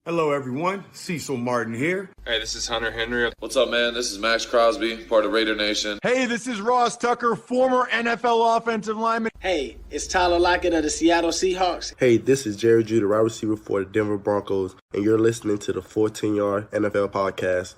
Hello, everyone. Cecil Martin here. Hey, this is Hunter Henry. What's up, man? This is Max Crosby, part of Raider Nation. Hey, this is Ross Tucker, former NFL offensive lineman. Hey, it's Tyler Lockett of the Seattle Seahawks. Hey, this is Jerry Judah, wide receiver for the Denver Broncos, and you're listening to the Full10Yards NFL Podcast.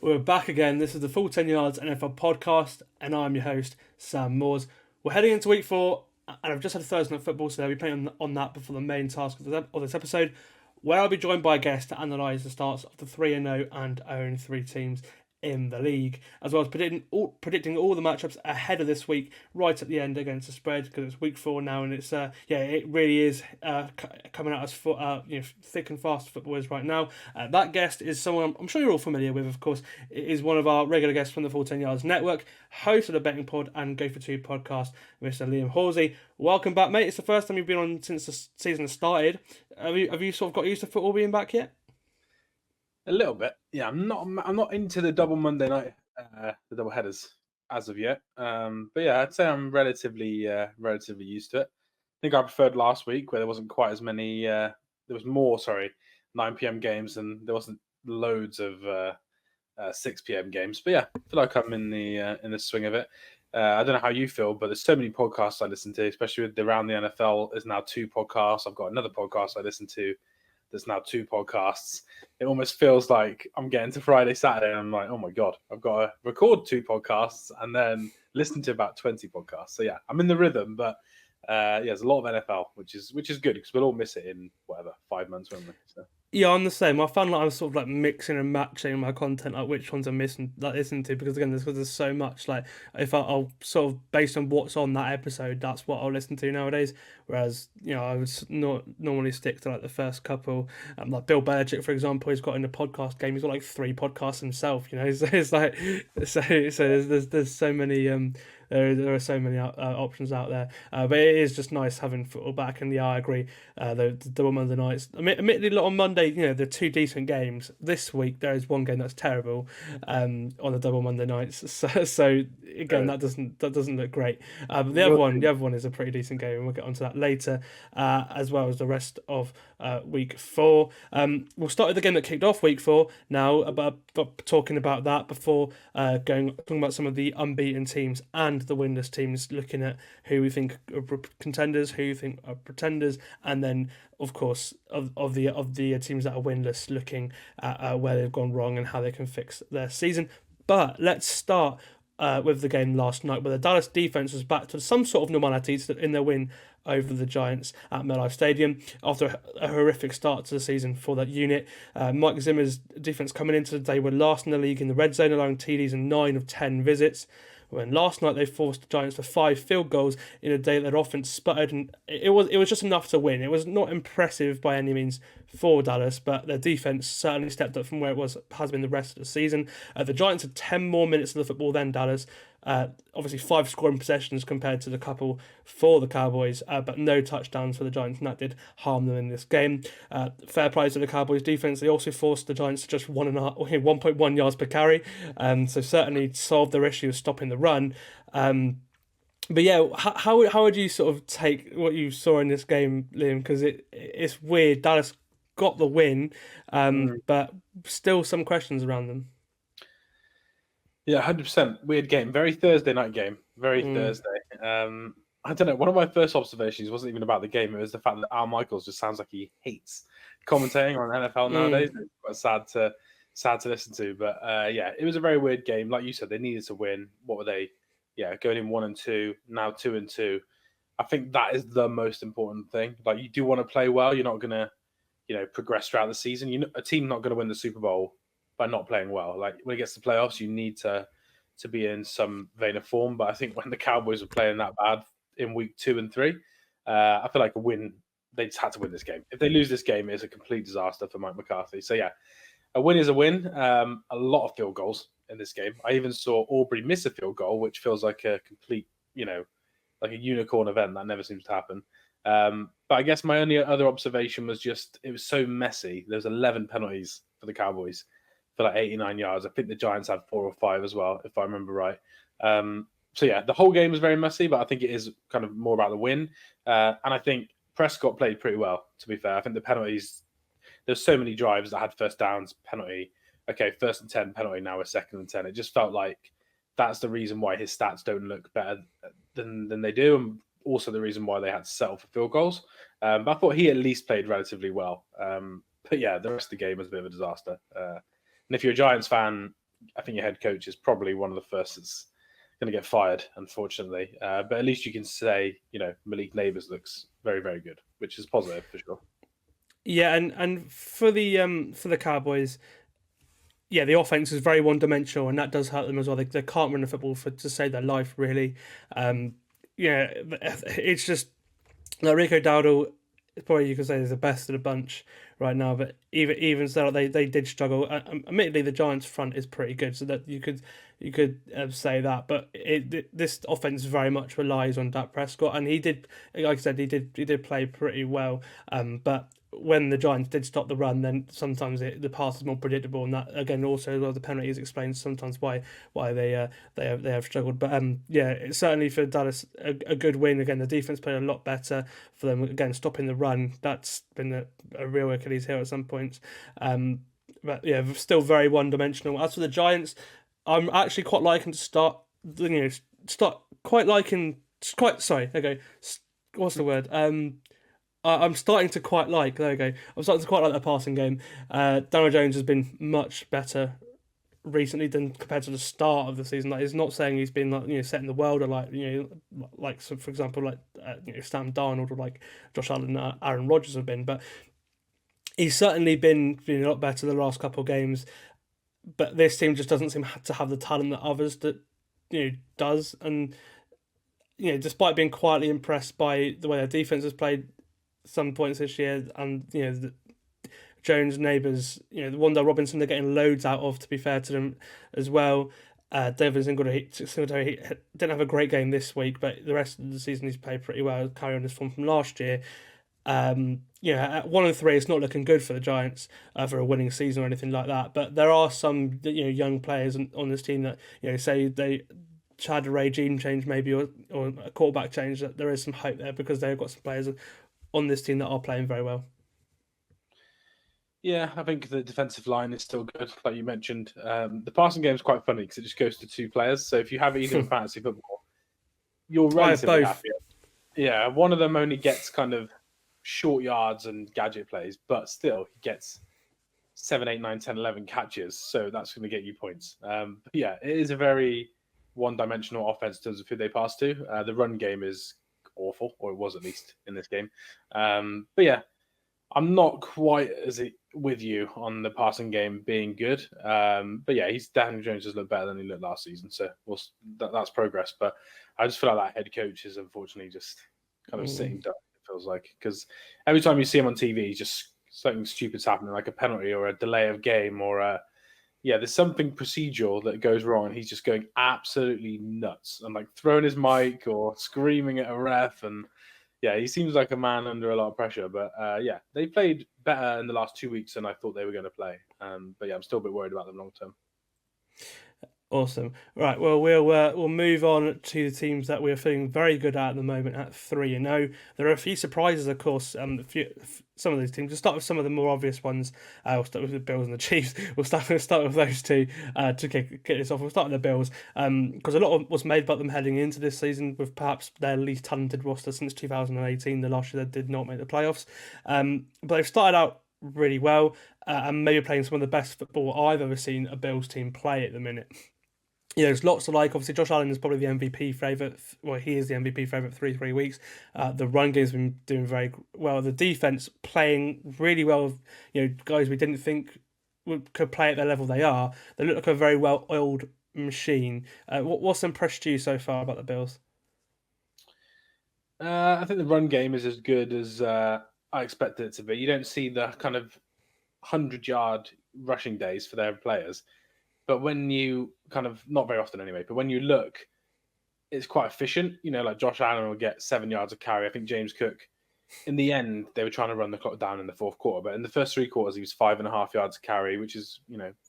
We're back again. This is the Full10Yards NFL Podcast, and I'm your host, Sam Moores. We're heading into week 4, and I've just had Thursday Night Football, so I'll be playing on that before the main task of this episode, where I'll be joined by a guest to analyse the starts of the 3-0 and 0-3 teams in the league, as well as predicting all the matchups ahead of this week, right at the end against the spread, because it's week 4 now, and it's it really is coming at us for thick and fast football is right now. That guest is someone I'm sure you're all familiar with. Of course, it is one of our regular guests from the Full 10 Yards Network, host of the Betting Pod and Go for Two podcast, Mr. Liam Horsley. Welcome back, mate. It's the first time you've been on since the season started. Have you sort of got used to football being back yet? A little bit, yeah. I'm not into the double Monday night, the double headers as of yet. But yeah, I'd say I'm relatively used to it. I think I preferred last week where there wasn't quite as many. There was more, 9 p.m. games, and there wasn't loads of 6 p.m. games. But yeah, I feel like I'm in the swing of it. I don't know how you feel, but there's so many podcasts I listen to, especially with Around the NFL. There's now 2 podcasts. I've got another podcast I listen to. There's now 2 podcasts. It almost feels like I'm getting to Friday, Saturday, and I'm like, oh my God, I've got to record 2 podcasts and then listen to about 20 podcasts. So yeah, I'm in the rhythm, but there's a lot of NFL, which is good because we'll all miss it in 5 months, won't we? So. Yeah, I'm the same. I found like I'm sort of like mixing and matching my content, like which ones I'm missing, like listening to, because again, there's so much. Like if I'll sort of based on what's on that episode, that's what I'll listen to nowadays. Whereas I would not normally stick to like the first couple. Like Bill Belichick, for example, he's got in the podcast game. He's got like 3 podcasts himself. So it's like there's so many. There are so many options out there, but it is just nice having football back. And yeah, I agree. The double Monday nights, admittedly, on Monday, there are 2 decent games. This week there is 1 game that's terrible on the double Monday nights. So again, that doesn't look great. But the other one is a pretty decent game, and we'll get onto that later, as well as the rest of week 4. We'll start with the game that kicked off week 4 now, about talking about that before talking about some of the unbeaten teams and the winless teams, looking at who we think are contenders, who you think are pretenders, and then of course of the teams that are winless, looking at where they've gone wrong and how they can fix their season. But let's start with the game last night, where the Dallas defense was back to some sort of normality in their win over the Giants at MetLife Stadium after a horrific start to the season for that unit. Mike Zimmer's defense coming into the day were last in the league in the red zone, allowing TDs in 9 of 10 visits. When last night they forced the Giants for 5 field goals in a day that their offense sputtered, and it was just enough to win. It was not impressive by any means for Dallas, but their defense certainly stepped up from where it has been the rest of the season. The Giants had 10 more minutes of the football than Dallas. Obviously 5 scoring possessions compared to the couple for the Cowboys, but no touchdowns for the Giants, and that did harm them in this game. Fair play to the Cowboys defense. They also forced the Giants to just 1.1 yards per carry, so certainly solved their issue of stopping the run. But yeah, how would you sort of take what you saw in this game, Liam? Because it's weird. Dallas got the win, but still some questions around them. Yeah, 100%. Weird game. Very Thursday night game. Very Thursday. I don't know. One of my first observations wasn't even about the game. It was the fact that Al Michaels just sounds like he hates commentating on NFL nowadays. It's quite sad to listen to. But it was a very weird game. Like you said, they needed to win. What were they? Yeah, going in 1-2, now 2-2. I think that is the most important thing. Like, you do want to play well. You're not going to, progress throughout the season. A team not going to win the Super Bowl by not playing well. Like, when it gets to playoffs, you need to be in some vein of form. But I think when the Cowboys were playing that bad in week 2 and 3, I feel like a win, they just had to win this game. If they lose this game, it's a complete disaster for Mike McCarthy. So yeah, a win is a win. A lot of field goals in this game. I even saw Aubrey miss a field goal, which feels like a complete, like a unicorn event that never seems to happen. But I guess my only other observation was just it was so messy. There was 11 penalties for the Cowboys for like 89 yards. I think the Giants had 4 or 5 as well, if I remember right. So yeah, the whole game was very messy, but I think it is kind of more about the win. And I think Prescott played pretty well, to be fair. I think the penalties, there's so many drives that had first downs, penalty. Okay, 1st and 10, penalty, now we're 2nd and 10. It just felt like that's the reason why his stats don't look better than they do, and also the reason why they had to settle for field goals. But I thought he at least played relatively well. But yeah, the rest of the game was a bit of a disaster. And if you're a Giants fan, I think your head coach is probably one of the first that's going to get fired, unfortunately. But at least you can say, Malik Neighbors looks very, very good, which is positive for sure. Yeah, and for the Cowboys, yeah, the offense is very one-dimensional, and that does hurt them as well. They can't run the football to save their life, really. It's just like Rico Dowdle, probably you could say is the best of the bunch right now. But even so, they did struggle. Admittedly, the Giants' front is pretty good, so that you could say that. But this offense very much relies on Dak Prescott, and he did, like I said, he did play pretty well. But when the Giants did stop the run, then sometimes the pass is more predictable, and that again also the penalties explains sometimes why they have struggled. But it's certainly for Dallas a good win. Again, the defense played a lot better for them. Again, stopping the run, that's been a real Achilles heel at some points. But yeah, still very one dimensional. As for the Giants, I'm actually quite liking to start quite liking sorry, okay, what's the word? I'm starting to quite like. There we go. I'm starting to quite like the passing game. Daniel Jones has been much better recently than compared to the start of the season. Like, it's not saying he's been setting the world, or for example, Sam Darnold or like Josh Allen, Aaron Rodgers have been. But he's certainly been a lot better the last couple of games. But this team just doesn't seem to have the talent that others does. And despite being quietly impressed by the way their defense has played some points this year, and the Jones, Neighbors, the Wanda Robinson, they're getting loads out of, to be fair to them as well. David Singletary didn't have a great game this week, but the rest of the season he's played pretty well, carry on his form from last year. At 1-3, it's not looking good for the Giants for a winning season or anything like that. But there are some young players on this team that say they had a regime change maybe or a quarterback change, that there is some hope there because they've got some players on this team that are playing very well. Yeah, I think the defensive line is still good, like you mentioned. The passing game is quite funny because it just goes to 2 players. So if you have either in fantasy football, you're relatively happy. Yeah, one of them only gets kind of short yards and gadget plays, but still he gets 7, 8, 9, 10, 11 catches. So that's going to get you points. But yeah, it is a very one-dimensional offense in terms of who they pass to. The run game is awful, or it was at least in this game. But yeah, I'm not quite with you on the passing game being good. But yeah, Daniel Jones has looked better than he looked last season, so that's progress. But I just feel like that head coach is unfortunately just kind of sitting duck, it feels like, because every time you see him on TV, just something stupid's happening, like a penalty or a delay of game or there's something procedural that goes wrong, and he's just going absolutely nuts and like throwing his mic or screaming at a ref. And yeah, he seems like a man under a lot of pressure. But they played better in the last 2 weeks than I thought they were going to play. But yeah, I'm still a bit worried about them long term. Awesome. Right. Well, we'll move on to the teams that we're feeling very good at the moment at 3-0. There are a few surprises, of course. Some of these teams. We'll start with some of the more obvious ones. We'll start with the Bills and the Chiefs. We'll start with those two to kick this off. We'll start with the Bills because a lot was made about them heading into this season with perhaps their least talented roster since 2018. The last year they did not make the playoffs, but they've started out really well and maybe playing some of the best football I've ever seen a Bills team play at the minute. There's lots to like. Obviously, Josh Allen is probably the MVP favourite. Well, he is the MVP favourite for 3 weeks. The run game's been doing very well. The defence playing really well. Guys we didn't think could play at the level they are. They look like a very well-oiled machine. What's impressed you so far about the Bills? I think the run game is as good as I expected it to be. You don't see the kind of 100-yard rushing days for their players. But when you kind of, not very often anyway, but when you look, it's quite efficient. Like Josh Allen will get 7 yards of carry. I think James Cook in the end, they were trying to run the clock down in the fourth quarter. But in the first 3 quarters, he was 5.5 yards a carry, which is,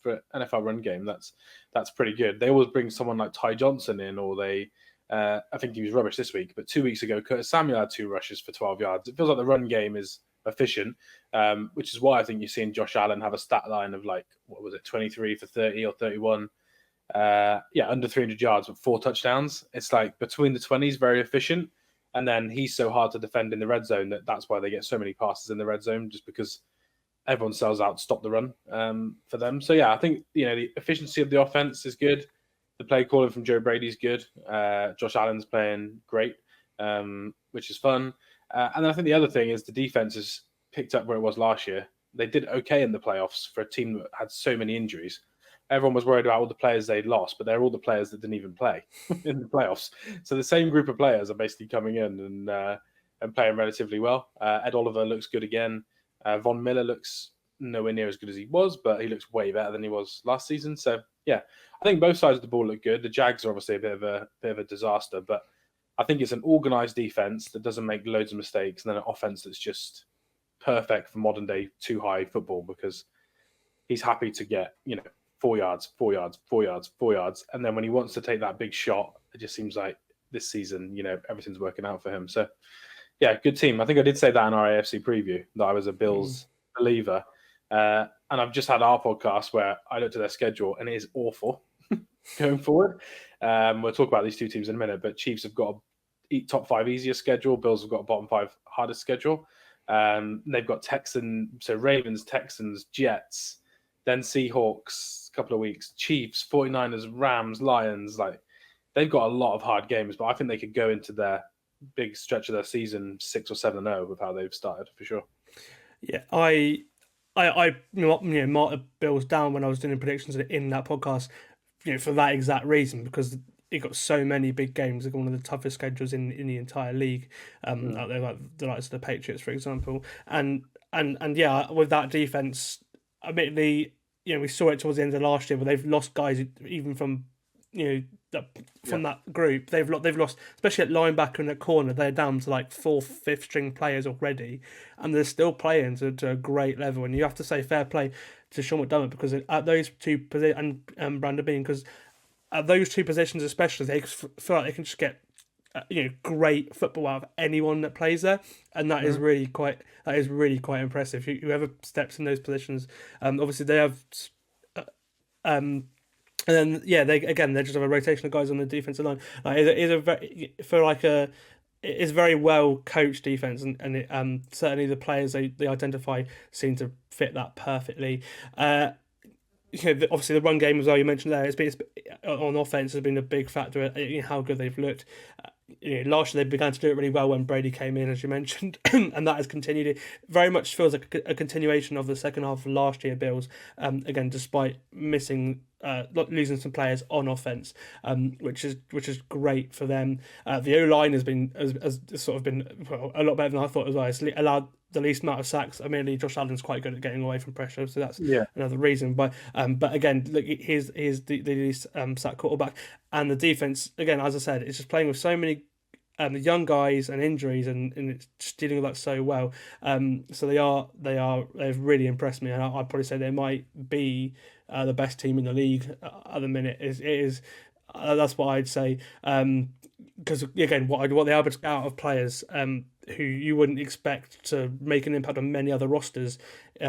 for an NFL run game, that's pretty good. They always bring someone like Ty Johnson in, or I think he was rubbish this week, but 2 weeks ago, Curtis Samuel had 2 rushes for 12 yards. It feels like the run game is efficient, which is why I think you're seeing Josh Allen have a stat line of 23 for 30 or 31. Under 300 yards with 4 touchdowns. It's like between the 20s, very efficient. And then he's so hard to defend in the red zone that's why they get so many passes in the red zone, just because everyone sells out to stop the run for them. So, I think, the efficiency of the offense is good. The play calling from Joe Brady's good. Josh Allen's playing great, which is fun. And I think the other thing is the defense has picked up where it was last year. They did okay in the playoffs for a team that had so many injuries. Everyone was worried about all the players they'd lost, but they're all the players that didn't even play in the playoffs. So the same group of players are basically coming in and playing relatively well. Ed Oliver looks good again. Von Miller looks nowhere near as good as he was, but he looks way better than he was last season. So, I think both sides of the ball look good. The Jags are obviously a bit of a disaster, but I think it's an organised defense that doesn't make loads of mistakes, and then an offense that's just perfect for modern day too high football, because he's happy to get 4 yards, 4 yards, 4 yards, 4 yards. And then when he wants to take that big shot, it just seems like this season, everything's working out for him. So, good team. I think I did say that in our AFC preview, that I was a Bills believer. And I've just had our podcast where I looked at their schedule, and it is awful going forward. We'll talk about these two teams in a minute, but Chiefs have got a top 5 easiest schedule. Bills have got a bottom 5 hardest schedule. They've got Ravens, Texans, Jets, then Seahawks, a couple of weeks, Chiefs, 49ers, Rams, Lions. They've got a lot of hard games, but I think they could go into their big stretch of their season 6 or 7-0 with how they've started, for sure. Yeah, I marked the Bills down when I was doing predictions in that podcast, for that exact reason, because it got so many big games. Like one of the toughest schedules in the entire league, out there, like the likes of the Patriots, for example, and with that defense, admittedly, we saw it towards the end of last year, but they've lost guys even from that group. They've lost, especially at linebacker and at corner. They're down to 4th, 5th string players already, and they're still playing to a great level. And you have to say fair play to Sean McDermott, because at those two positions, and Brandon Bean, because at those two positions especially, they feel like they can just get great football out of anyone that plays there, and that is really quite impressive. Whoever steps in those positions, obviously they have, and then they just have a rotation of guys on the defensive line. It's a very well coached defense, and certainly the players they identify seem to fit that perfectly. Obviously the run game as well, you mentioned there, it's been on offense has been a big factor in how good they've looked. Last year they began to do it really well when Brady came in, as you mentioned, and that has continued. It very much feels like a continuation of the second half of last year Bills, again, despite losing some players on offense, which is great for them. The O-line has sort of been a lot better than I thought as well. It's allowed the least amount of sacks. I mean, Josh Allen's quite good at getting away from pressure, so that's another reason. But again, look, he's the least sack quarterback, and the defense, again, as I said, it's just playing with so many young guys and injuries, and it's just dealing with that so well. So they've really impressed me, and I'd probably say they might be the best team in the league at the minute. That's what I'd say. Because again, what they are out of players who you wouldn't expect to make an impact on many other rosters,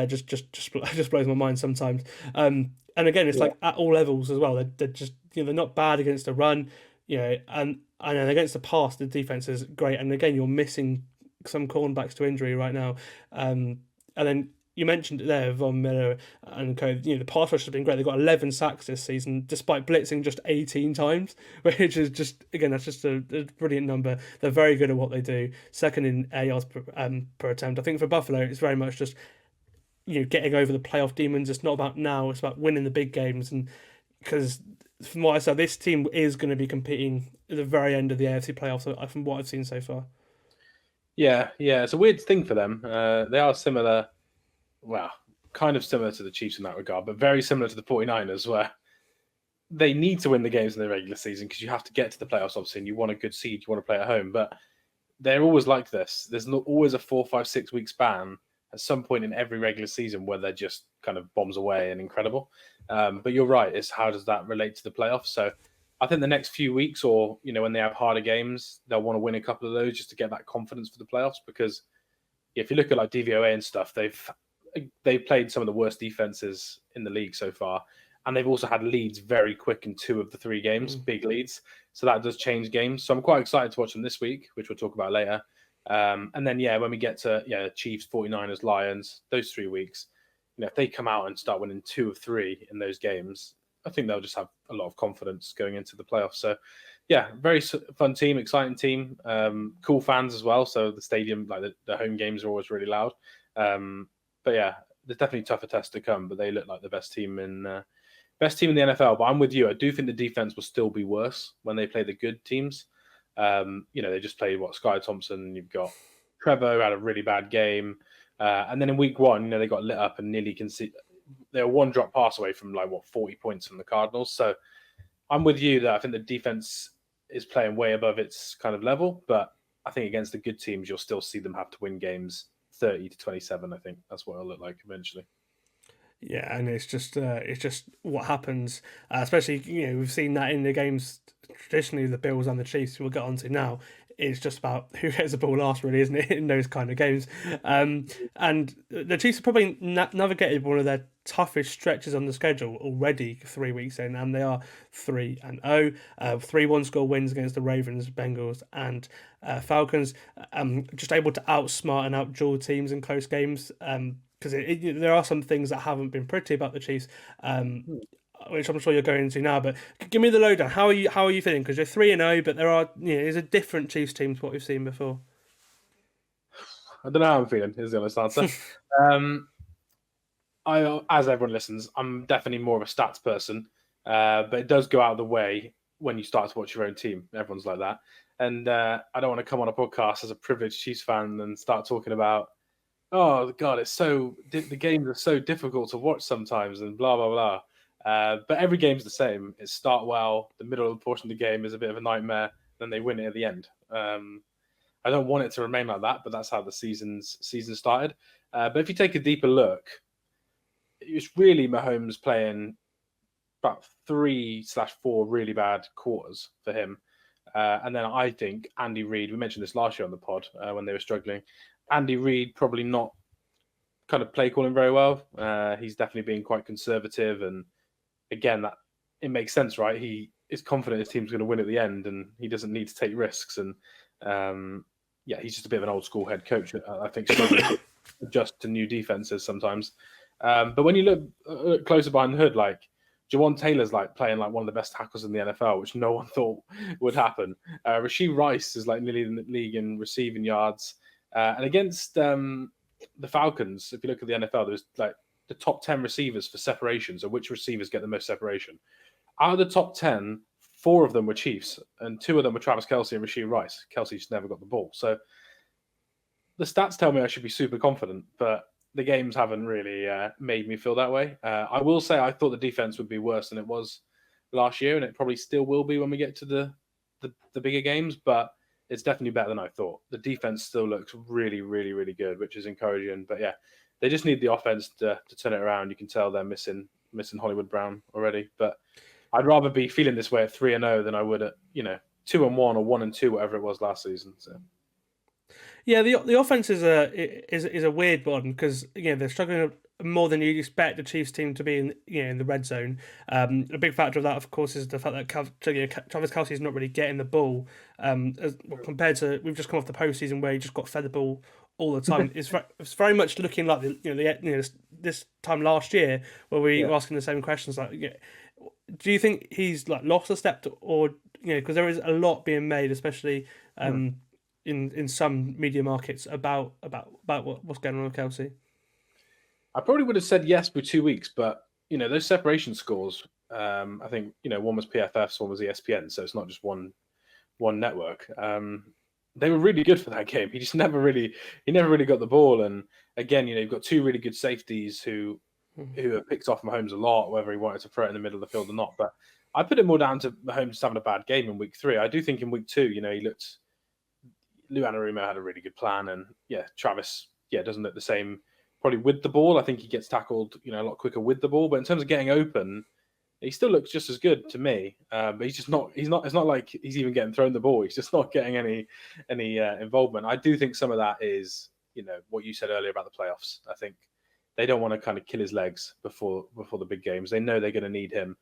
just blows my mind sometimes. And again, it's like at all levels as well. They're just they're not bad against the run, and then against the pass, the defense is great. And again, you're missing some cornerbacks to injury right now. And then you mentioned it there, Von Miller and co. The pass rush has been great. They've got 11 sacks this season, despite blitzing just 18 times, which is just, again, that's just a brilliant number. They're very good at what they do. Second in air yards per attempt. I think for Buffalo, it's very much just getting over the playoff demons. It's not about now. It's about winning the big games. And because from what I said, this team is going to be competing at the very end of the AFC playoffs, from what I've seen so far. Yeah, it's a weird thing for them. They are similar. Well, kind of similar to the Chiefs in that regard, but very similar to the 49ers, where they need to win the games in the regular season because you have to get to the playoffs, obviously, and you want a good seed, you want to play at home. But they're always like this. There's not always a 4, 5, 6 week span at some point in every regular season where they're just kind of bombs away and incredible. But you're right. It's how does that relate to the playoffs? So I think the next few weeks, or when they have harder games, they'll want to win a couple of those just to get that confidence for the playoffs. Because if you look at like DVOA and stuff, they've played some of the worst defenses in the league so far, and they've also had leads very quick in 2 of the 3 games, big leads. So that does change games. So I'm quite excited to watch them this week, which we'll talk about later. And then when we get to Chiefs, 49ers, Lions, those 3 weeks, if they come out and start winning 2 of 3 in those games, I think they'll just have a lot of confidence going into the playoffs. So, very fun team, exciting team, cool fans as well. So the stadium, like the home games, are always really loud. But there's definitely tougher tests to come. But they look like the best team in the NFL. But I'm with you. I do think the defense will still be worse when they play the good teams. They just played Sky Thompson. You've got Trevor, who had a really bad game. And then in week 1, they got lit up and nearly conceded. They were 1 drop pass away from 40 points from the Cardinals. So I'm with you that I think the defense is playing way above its kind of level. But I think against the good teams, you'll still see them have to win games 30-27. I think that's what it'll look like eventually. Yeah, and it's just what happens, especially we've seen that in the games traditionally, the Bills and the Chiefs. We'll get on to now. It's just about who gets the ball last, really, isn't it? In those kind of games, and the Chiefs have probably navigated one of their toughest stretches on the schedule already 3 weeks in, and they are 3-0, 3 one-score wins against the Ravens, Bengals, and Falcons. Just able to outsmart and outduel teams in close games. Because there are some things that haven't been pretty about the Chiefs, which I'm sure you're going into now. But give me the lowdown. How are you feeling? Because you're 3-0, but there are there's a different Chiefs team to what we've seen before. I don't know how I'm feeling. Is the honest answer. As everyone listens, I'm definitely more of a stats person, but it does go out of the way when you start to watch your own team. Everyone's like that, and I don't want to come on a podcast as a privileged Chiefs fan and start talking about, oh God, the games are so difficult to watch sometimes, and blah blah blah. But every game's the same. It start well, the middle of the portion of the game is a bit of a nightmare, then they win it at the end. I don't want it to remain like that, but that's how the season started. But if you take a deeper look, it's really Mahomes playing about 3/4 really bad quarters for him. And then I think Andy Reid, we mentioned this last year on the pod when they were struggling, Andy Reid probably not kind of play calling very well. He's definitely being quite conservative. And again, that it makes sense, right? He is confident his team's going to win at the end and he doesn't need to take risks. And he's just a bit of an old school head coach, I think, struggling to adjust to new defenses sometimes. But when you look closer behind the hood, like Jawan Taylor's playing one of the best tackles in the NFL, which no one thought would happen. Rashee Rice is nearly in the league in receiving yards. And against the Falcons, if you look at the NFL, there's the top 10 receivers for separation. So which receivers get the most separation? Out of the top 10, 4 of them were Chiefs, and 2 of them were Travis Kelce and Rashee Rice. Kelce just never got the ball. So the stats tell me I should be super confident, but the games haven't really made me feel that way. I will say I thought the defense would be worse than it was last year, and it probably still will be when we get to the bigger games, but it's definitely better than I thought. The defense still looks really, really, really good, which is encouraging. But yeah, they just need the offense to turn it around. You can tell they're missing Hollywood Brown already. But I'd rather be feeling this way at 3-0 than I would at 2-1 or 1-2, whatever it was last season. So. Yeah, the offense is a weird one because they're struggling more than you'd expect the Chiefs team to be in the red zone. A big factor of that, of course, is the fact that Travis Kelce is not really getting the ball compared to we've just come off the postseason where he just got fed the ball all the time. It's very much looking like this time last year where we were asking the same questions. Do you think he's lost a step or because there is a lot being made, especially in some media markets about what's going on with Kelce? I probably would have said yes for 2 weeks, but those separation scores. I think one was PFF's, one was ESPN, so it's not just one network. They were really good for that game. He never really got the ball, and again, you've got 2 really good safeties who have picked off Mahomes a lot, whether he wanted to throw it in the middle of the field or not. But I put it more down to Mahomes having a bad game in week 3. I do think in week 2, he looked Lou Anarumo had a really good plan, and Travis doesn't look the same probably with the ball. I think he gets tackled a lot quicker with the ball, but in terms of getting open, he still looks just as good to me. But he's just not. It's not like he's even getting thrown the ball. He's just not getting any involvement. I do think some of that is what you said earlier about the playoffs. I think they don't want to kind of kill his legs before the big games. They know they're going to need him.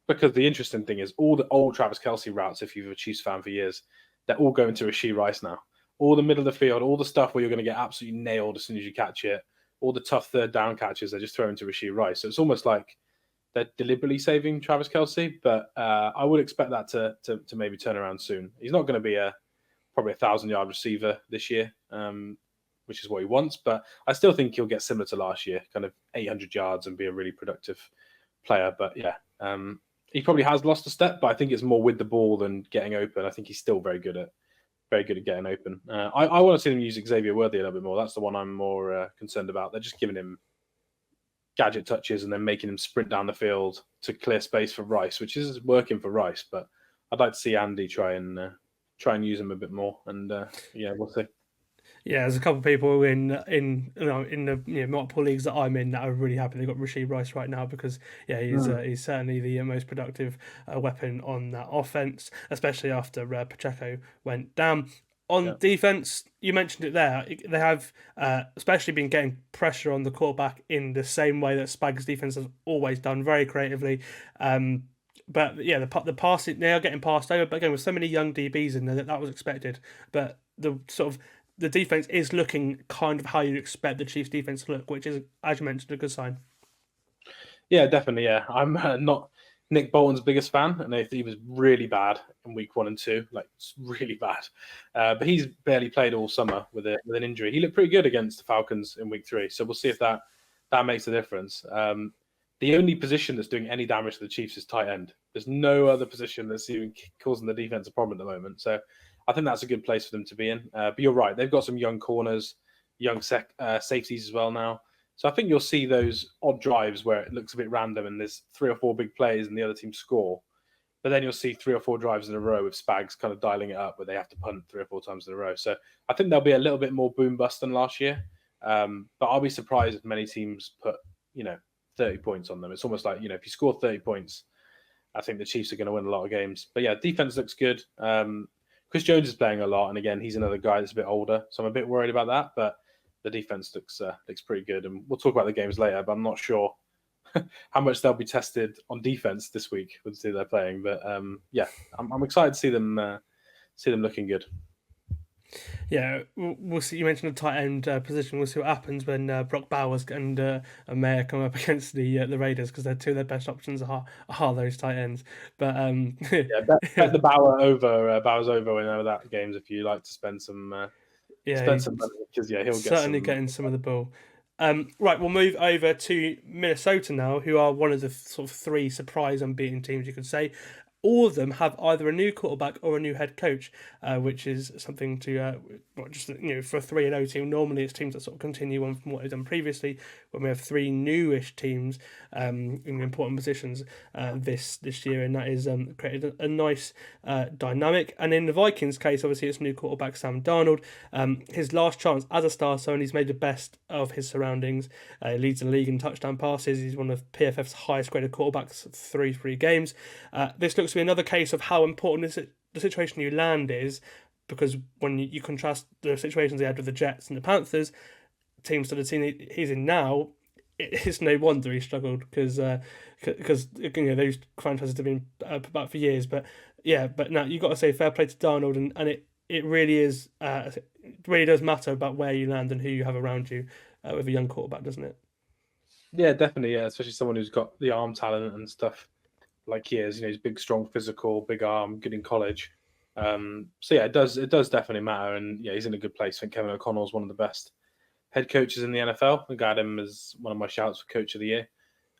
Because the interesting thing is all the old Travis Kelce routes, if you've a Chiefs fan for years, they're all going to Rashee Rice now. All the middle of the field, all the stuff where you're going to get absolutely nailed as soon as you catch it, all the tough third down catches, they're just throwing to Rashee Rice. So it's almost like they're deliberately saving Travis Kelce, but I would expect that to maybe turn around soon. He's not going to be probably a 1,000-yard receiver this year, which is what he wants, but I still think he'll get similar to last year, kind of 800 yards and be a really productive player. But he probably has lost a step, but I think it's more with the ball than getting open. I think he's still very good at getting open. I want to see them use Xavier Worthy a little bit more. That's the one I'm more concerned about. They're just giving him gadget touches and then making him sprint down the field to clear space for Rice, which is working for Rice. But I'd like to see Andy try and use him a bit more. And we'll see. Yeah, there's a couple of people in the multiple leagues that I'm in that are really happy they got Rashee Rice right now because he's certainly the most productive weapon on that offense, especially after Pacheco went down. On defense, you mentioned it there. They have especially been getting pressure on the quarterback in the same way that Spags' defense has always done, very creatively. But the passing, they are getting passed over. But again, with so many young DBs in there, that was expected. But the defense is looking kind of how you'd expect the Chiefs' defense to look, which is, as you mentioned, a good sign. Yeah, definitely. Yeah, I'm not Nick Bolton's biggest fan, and he was really bad in week 1 and 2, like really bad. But he's barely played all summer with an injury. He looked pretty good against the Falcons in week 3, so we'll see if that makes a difference. The only position that's doing any damage to the Chiefs is tight end. There's no other position that's even causing the defense a problem at the moment. So I think that's a good place for them to be in. But you're right, they've got some young corners, young safeties as well now. So I think you'll see those odd drives where it looks a bit random and there's 3 or 4 big plays and the other team score. But then you'll see 3 or 4 drives in a row with Spags kind of dialing it up where they have to punt 3 or 4 times in a row. So I think there'll be a little bit more boom bust than last year. But I'll be surprised if many teams put, 30 points on them. It's almost like, if you score 30 points, I think the Chiefs are going to win a lot of games. But yeah, defense looks good. Chris Jones is playing a lot. And again, he's another guy that's a bit older. So I'm a bit worried about that. But the defense looks pretty good. And we'll talk about the games later, but I'm not sure how much they'll be tested on defense this week with who they're playing. But I'm excited to see them looking good. Yeah, we'll see. You mentioned the tight end position. We'll see what happens when Brock Bowers and Mayer come up against the Raiders, because they're 2 of their best options are those tight ends. But bet the Bowers over whenever that game's if you like to spend some money, because he'll certainly getting some of the ball. Right, we'll move over to Minnesota now, who are one of the sort of 3 surprise unbeaten teams, you could say. All of them have either a new quarterback or a new head coach, which is something to for a 3-0 team. Normally, it's teams that sort of continue on from what they've done previously. When we have 3 newish teams in important positions this year, and that is created a nice dynamic. And in the Vikings' case, obviously, it's new quarterback Sam Darnold. His last chance as a starter, and he's made the best of his surroundings. He leads the league in touchdown passes. He's one of PFF's highest graded quarterbacks through 3 games. This looks to be another case of how important the situation you land is, because when you contrast the situations he had with the Jets and the Panthers, teams to the team he's in now, it's no wonder he struggled, because those franchises have been about for years. But now you've got to say fair play to Darnold, and it really is it really does matter about where you land and who you have around you with a young quarterback, doesn't it? Yeah, definitely. Yeah, especially someone who's got the arm talent and stuff like he is. He's big, strong, physical, big arm, good in college. It does definitely matter. And he's in a good place. I think Kevin O'Connell is one of the best head coaches in the NFL. I got him as one of my shouts for Coach of the Year.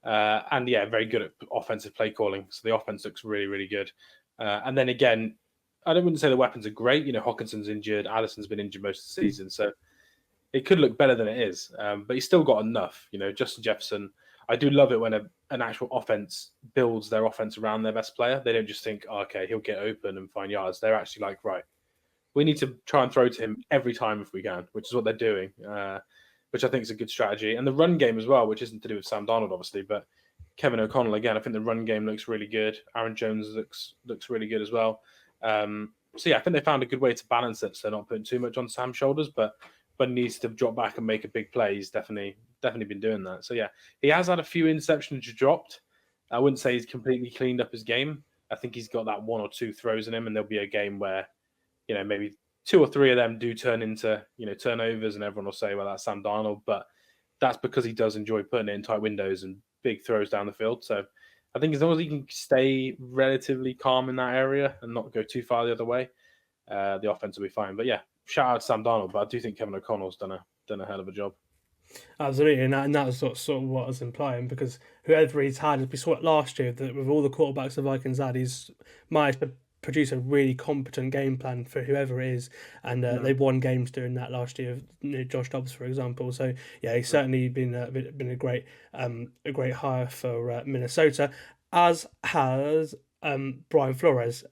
Very good at offensive play calling. So the offense looks really, really good. And then again, I wouldn't say the weapons are great. Hawkinson's injured. Addison's been injured most of the season. So it could look better than it is. But he's still got enough. Justin Jefferson, I do love it when an actual offense builds their offense around their best player. They don't just think, okay, he'll get open and find yards. They're actually like, right, we need to try and throw to him every time if we can, which is what they're doing, which I think is a good strategy. And the run game as well, which isn't to do with Sam Darnold, obviously, but Kevin O'Connell, again, I think the run game looks really good. Aaron Jones looks really good as well. So, yeah, I think they found a good way to balance it so they're not putting too much on Sam's shoulders, but needs to drop back and make a big play. He's definitely been doing that. So, yeah, he has had a few interceptions dropped. I wouldn't say he's completely cleaned up his game. I think he's got that one or two throws in him, and there'll be a game where, maybe 2 or 3 of them do turn into, turnovers, and everyone will say, well, that's Sam Darnold. But that's because he does enjoy putting it in tight windows and big throws down the field. So I think as long as he can stay relatively calm in that area and not go too far the other way, the offense will be fine. But yeah, shout out to Sam Darnold. But I do think Kevin O'Connell's done a hell of a job. Absolutely, and that was sort of what I was implying, because whoever he's had, we saw it last year, that with all the quarterbacks the Vikings had, he's managed to produce a really competent game plan for whoever it is, and they've won games doing that last year. Josh Dobbs, for example. So yeah, he's certainly been a great hire for Minnesota, as has Brian Flores.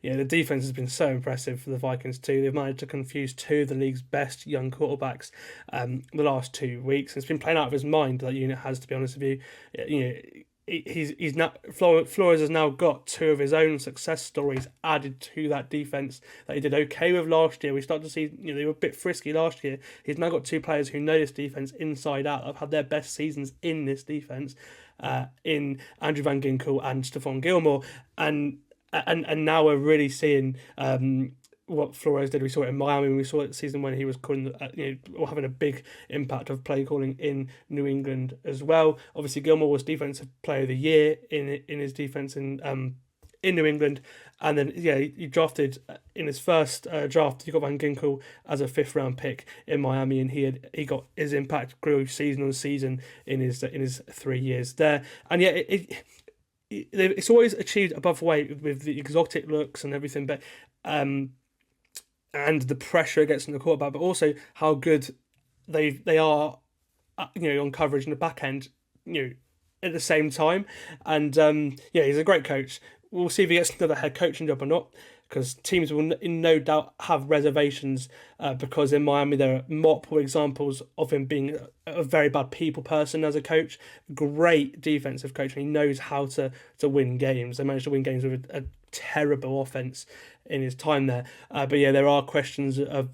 The defense has been so impressive for the Vikings too. They've managed to confuse 2 of the league's best young quarterbacks the last 2 weeks. It's been playing out of his mind, that unit has, to be honest with you. He's now, Flores has now got 2 of his own success stories added to that defense that he did okay with last year. We start to see, they were a bit frisky last year. He's now got 2 players who know this defense inside out, have had their best seasons in this defense, in Andrew Van Ginkel and Stephon Gilmore, and now we're really seeing what Flores did. We saw it in Miami. We saw it the season when he was calling, or having a big impact of play calling in New England as well. Obviously, Gilmore was Defensive Player of the Year in his defense in New England, and then he drafted in his first draft. He got Van Ginkel as a 5th round pick in Miami, and he got his impact grew season on season in his 3 years there. And yeah, it's always achieved above weight with the exotic looks and everything, but and the pressure it gets on the quarterback, but also how good they are, on coverage in the back end, at the same time. And he's a great coach. We'll see if he gets another head coaching job or not, because teams will in no doubt have reservations, because in Miami there are multiple examples of him being a very bad people person as a coach. Great defensive coach, and he knows how to win games. They managed to win games with a terrible offense in his time there, but yeah, there are questions of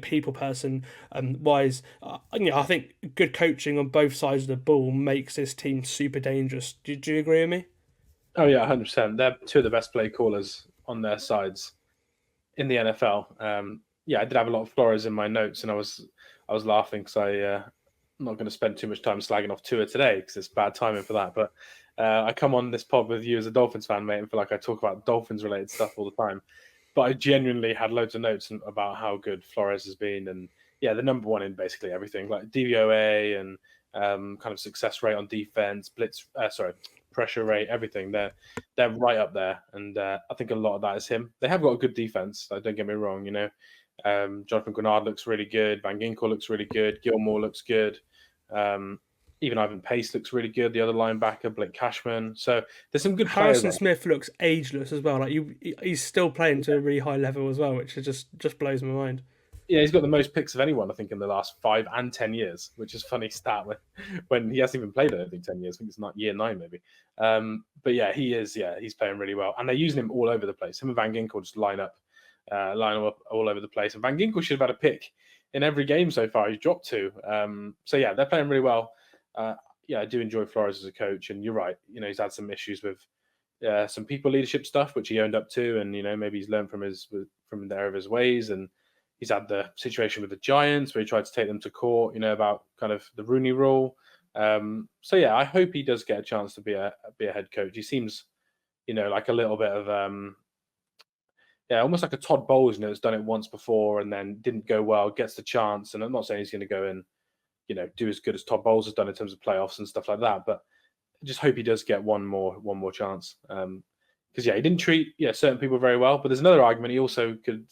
people person wise. I think good coaching on both sides of the ball makes this team super dangerous. Do you agree with me? Oh yeah, 100%. They're 2 of the best play callers on their sides in the NFL. I did have a lot of Flores in my notes, and I was laughing because I'm not going to spend too much time slagging off Tua today because it's bad timing for that. But I come on this pod with you as a Dolphins fan, mate, and feel like I talk about Dolphins-related stuff all the time. But I genuinely had loads of notes about how good Flores has been, and yeah, the number 1 in basically everything, like DVOA and kind of success rate on defense, pressure rate, everything. They're right up there, and I think a lot of that is him. They have got a good defense. Don't get me wrong. Jonathan Grenard looks really good. Van Ginkel looks really good. Gilmore looks good. Even Ivan Pace looks really good. The other linebacker, Blake Cashman. So there's some good players. Harrison Smith looks ageless as well. Like he's still playing to a really high level as well, which just blows my mind. Yeah, he's got the most picks of anyone, I think, in the last 5 and 10 years, which is a funny stat when he hasn't even played, I don't think, 10 years. I think it's not year 9, maybe. But yeah, he's playing really well. And they're using him all over the place. Him and Van Ginkel just line up all over the place. And Van Ginkel should have had a pick in every game so far. He's dropped 2. So yeah, they're playing really well. I do enjoy Flores as a coach. And you're right, he's had some issues with some people leadership stuff, which he owned up to. And, maybe he's learned from the error of his ways. And he's had the situation with the Giants where he tried to take them to court, about kind of the Rooney Rule. So yeah, I hope he does get a chance to be a head coach. He seems, like a little bit of almost like a Todd Bowles, that's done it once before and then didn't go well, gets the chance. And I'm not saying he's going to go and do as good as Todd Bowles has done in terms of playoffs and stuff like that, but I just hope he does get one more chance. Because he didn't treat certain people very well. But there's another argument. He also could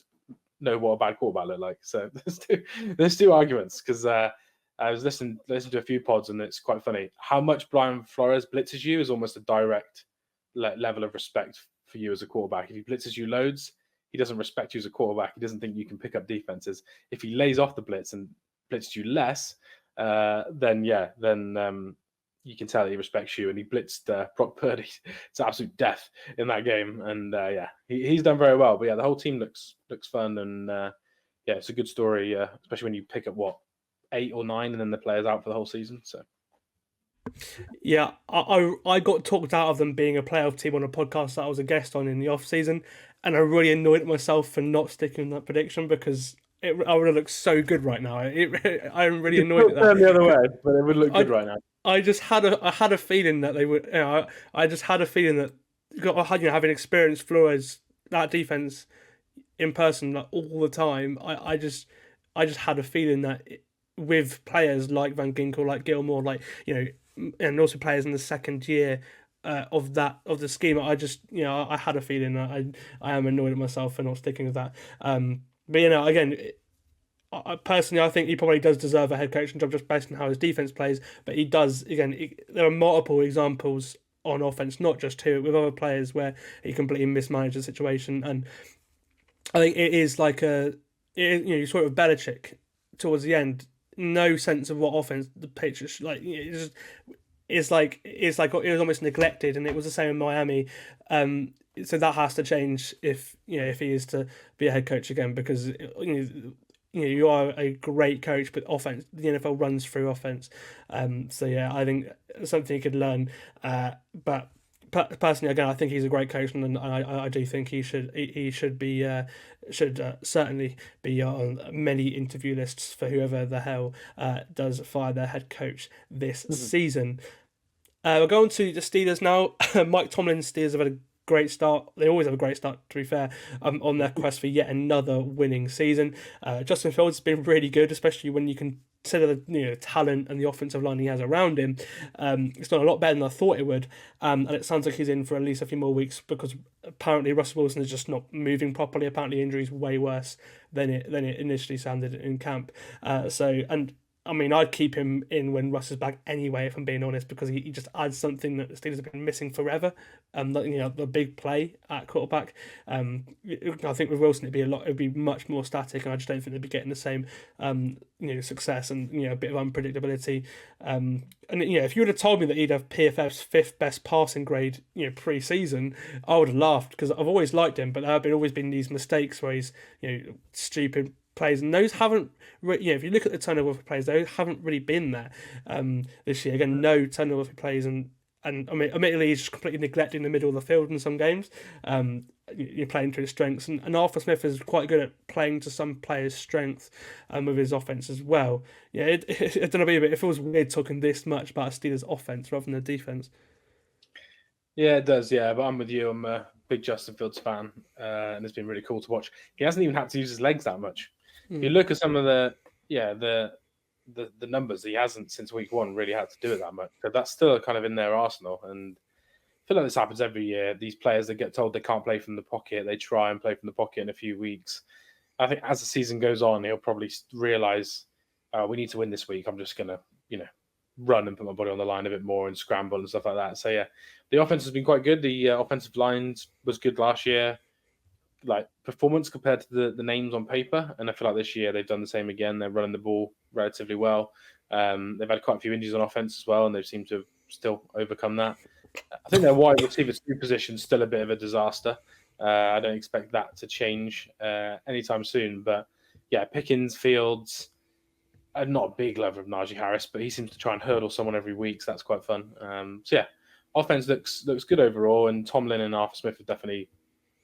know what a bad quarterback looked like. So there's two arguments, because I was listening to a few pods, and it's quite funny how much Brian Flores blitzes you is almost a direct level of respect for you as a quarterback. If he blitzes you loads, he doesn't respect you as a quarterback. He doesn't think you can pick up defenses. If he lays off the blitz and blitzed you less, then you can tell that he respects you. And he blitzed Brock Purdy to absolute death in that game. And he's done very well. But yeah, the whole team looks fun, and it's a good story, especially when you pick up 8 or 9, and then the player's out for the whole season. So. Yeah, I got talked out of them being a playoff team on a podcast that I was a guest on in the off season, and I really annoyed myself for not sticking with that prediction because I would have looked so good right now. I'm really annoyed at that. The other way, but it would look good right now. I had a feeling that they would. I just had a feeling that having experienced Flores, that defense in person all the time. I just had a feeling that with players like Van Ginkel, like Gilmore, and also players in the second year of the scheme, I had a feeling that I am annoyed at myself for not sticking with that. But again, personally, I think he probably does deserve a head coaching job just based on how his defense plays. But he does, again, there are multiple examples on offense, not just two, with other players where he completely mismanaged the situation. And I think it is like you sort of Belichick towards the end. No sense of what offense the Patriots it's like it was almost neglected, and it was the same in Miami. So that has to change if he is to be a head coach again, because you are a great coach, but offense, the NFL runs through offense. I think something he could learn. But personally, again, I think he's a great coach, and I do think he should certainly be on many interview lists for whoever the hell does fire their head coach this season. We're going to the Steelers now. Mike Tomlin's Steelers have had a great start. They always have a great start, to be fair, on their quest for yet another winning season. Justin Fields has been really good, especially when you consider the talent and the offensive line he has around him. It's done a lot better than I thought it would, and it sounds like he's in for at least a few more weeks, because apparently Russell Wilson is just not moving properly. Apparently injuries way worse than it initially sounded in camp. I'd keep him in when Russ is back anyway, if I'm being honest, because he just adds something that the Steelers have been missing forever. The big play at quarterback. I think with Wilson it'd be much more static, and I just don't think they'd be getting the same success and a bit of unpredictability. If you would have told me that he'd have PFF's 5th best passing grade pre-season, I would have laughed, because I've always liked him, but there have always been these mistakes where he's stupid plays, and those haven't if you look at the turnover plays, those haven't really been there this year. Again, no turnover plays, and admittedly he's just completely neglecting the middle of the field in some games. You're playing to his strengths, and Arthur Smith is quite good at playing to some players' strength with his offense as well. I don't know, but it feels weird talking this much about a Steelers offense rather than a defense. Yeah, it does. Yeah, but I'm with you. I'm a big Justin Fields fan, and it's been really cool to watch. He hasn't even had to use his legs that much. If you look at some of the numbers, he hasn't since week 1 really had to do it that much. But that's still kind of in their arsenal, and I feel like this happens every year. These players that get told they can't play from the pocket, they try and play from the pocket in a few weeks. I think as the season goes on, he'll probably realize we need to win this week. I'm just gonna run and put my body on the line a bit more and scramble and stuff like that. So the offense has been quite good. The offensive lines was good last year. Like performance compared to the names on paper, and I feel like this year they've done the same again. They're running the ball relatively well. They've had quite a few injuries on offense as well, and they seem to have still overcome that. I think their wide receiver position is still a bit of a disaster. I don't expect that to change anytime soon. But Pickens, Fields, I'm not a big lover of Najee Harris, but he seems to try and hurdle someone every week, so that's quite fun. Offense looks good overall, and Tomlin and Arthur Smith have definitely,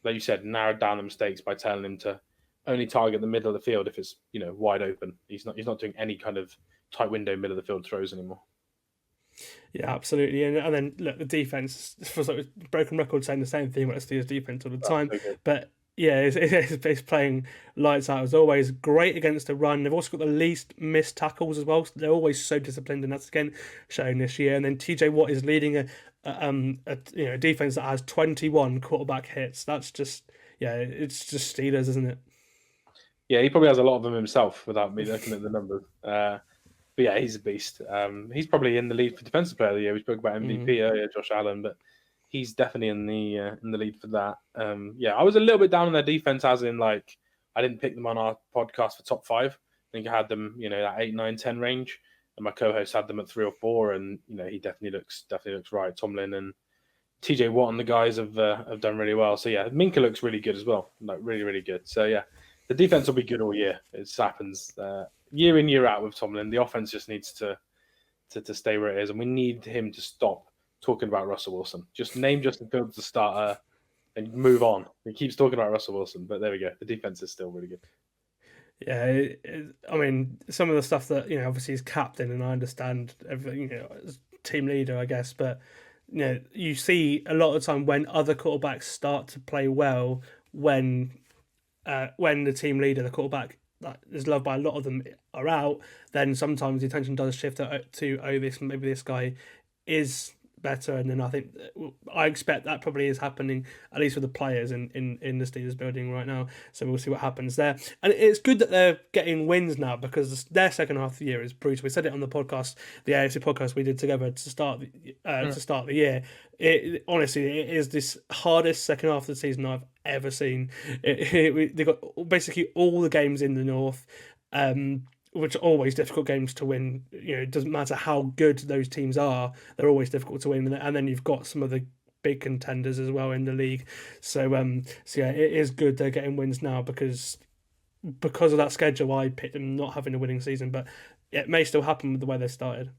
like you said, narrowed down the mistakes by telling him to only target the middle of the field if it's wide open. He's not doing any kind of tight window middle of the field throws anymore. Yeah, absolutely. And then look, the defense feels like a broken record saying the same thing about the Steelers defense all the time. Okay. But it's playing lights out as always. Great against the run. They've also got the least missed tackles as well. So they're always so disciplined, and that's again shown this year. And then TJ Watt is leading a defense that has 21 quarterback hits. That's just it's just Steelers, isn't it? Yeah, he probably has a lot of them himself without me looking at the numbers. But he's a beast. He's probably in the lead for defensive player of the year. We spoke about MVP earlier, Josh Allen, but he's definitely in the lead for that. I was a little bit down on their defense, as in like I didn't pick them on our podcast for top 5. I think I had them, that 8, 9, 10 range, and my co-host had them at 3 or 4, and he definitely looks right. Tomlin and TJ Watt and the guys have done really well. So yeah, Minka looks really good as well, like really, really good. So yeah, the defense will be good all year. It just happens year in, year out with Tomlin. The offense just needs to stay where it is, and we need him to stop talking about Russell Wilson. Just name Justin Fields the starter and move on. He keeps talking about Russell Wilson, but there we go. The defense is still really good. Yeah, I mean, some of the stuff that obviously he's captain, and I understand everything. As team leader, I guess, but you see a lot of time when other quarterbacks start to play well when the team leader, the quarterback that is loved by a lot of them, are out. Then sometimes the attention does shift to maybe this guy is better, and then I expect that probably is happening, at least with the players in the Steelers building right now. So we'll see what happens there. And it's good that they're getting wins now, because their second half of the year is brutal. We said it on the podcast, the AFC podcast we did together to start the year. Honestly, it is this hardest second half of the season I've ever seen. They got basically all the games in the North. Which are always difficult games to win. It doesn't matter how good those teams are; they're always difficult to win. And then you've got some of the big contenders as well in the league. So yeah, it is good they're getting wins now, because of that schedule. I picked them not having a winning season, but it may still happen with the way they started.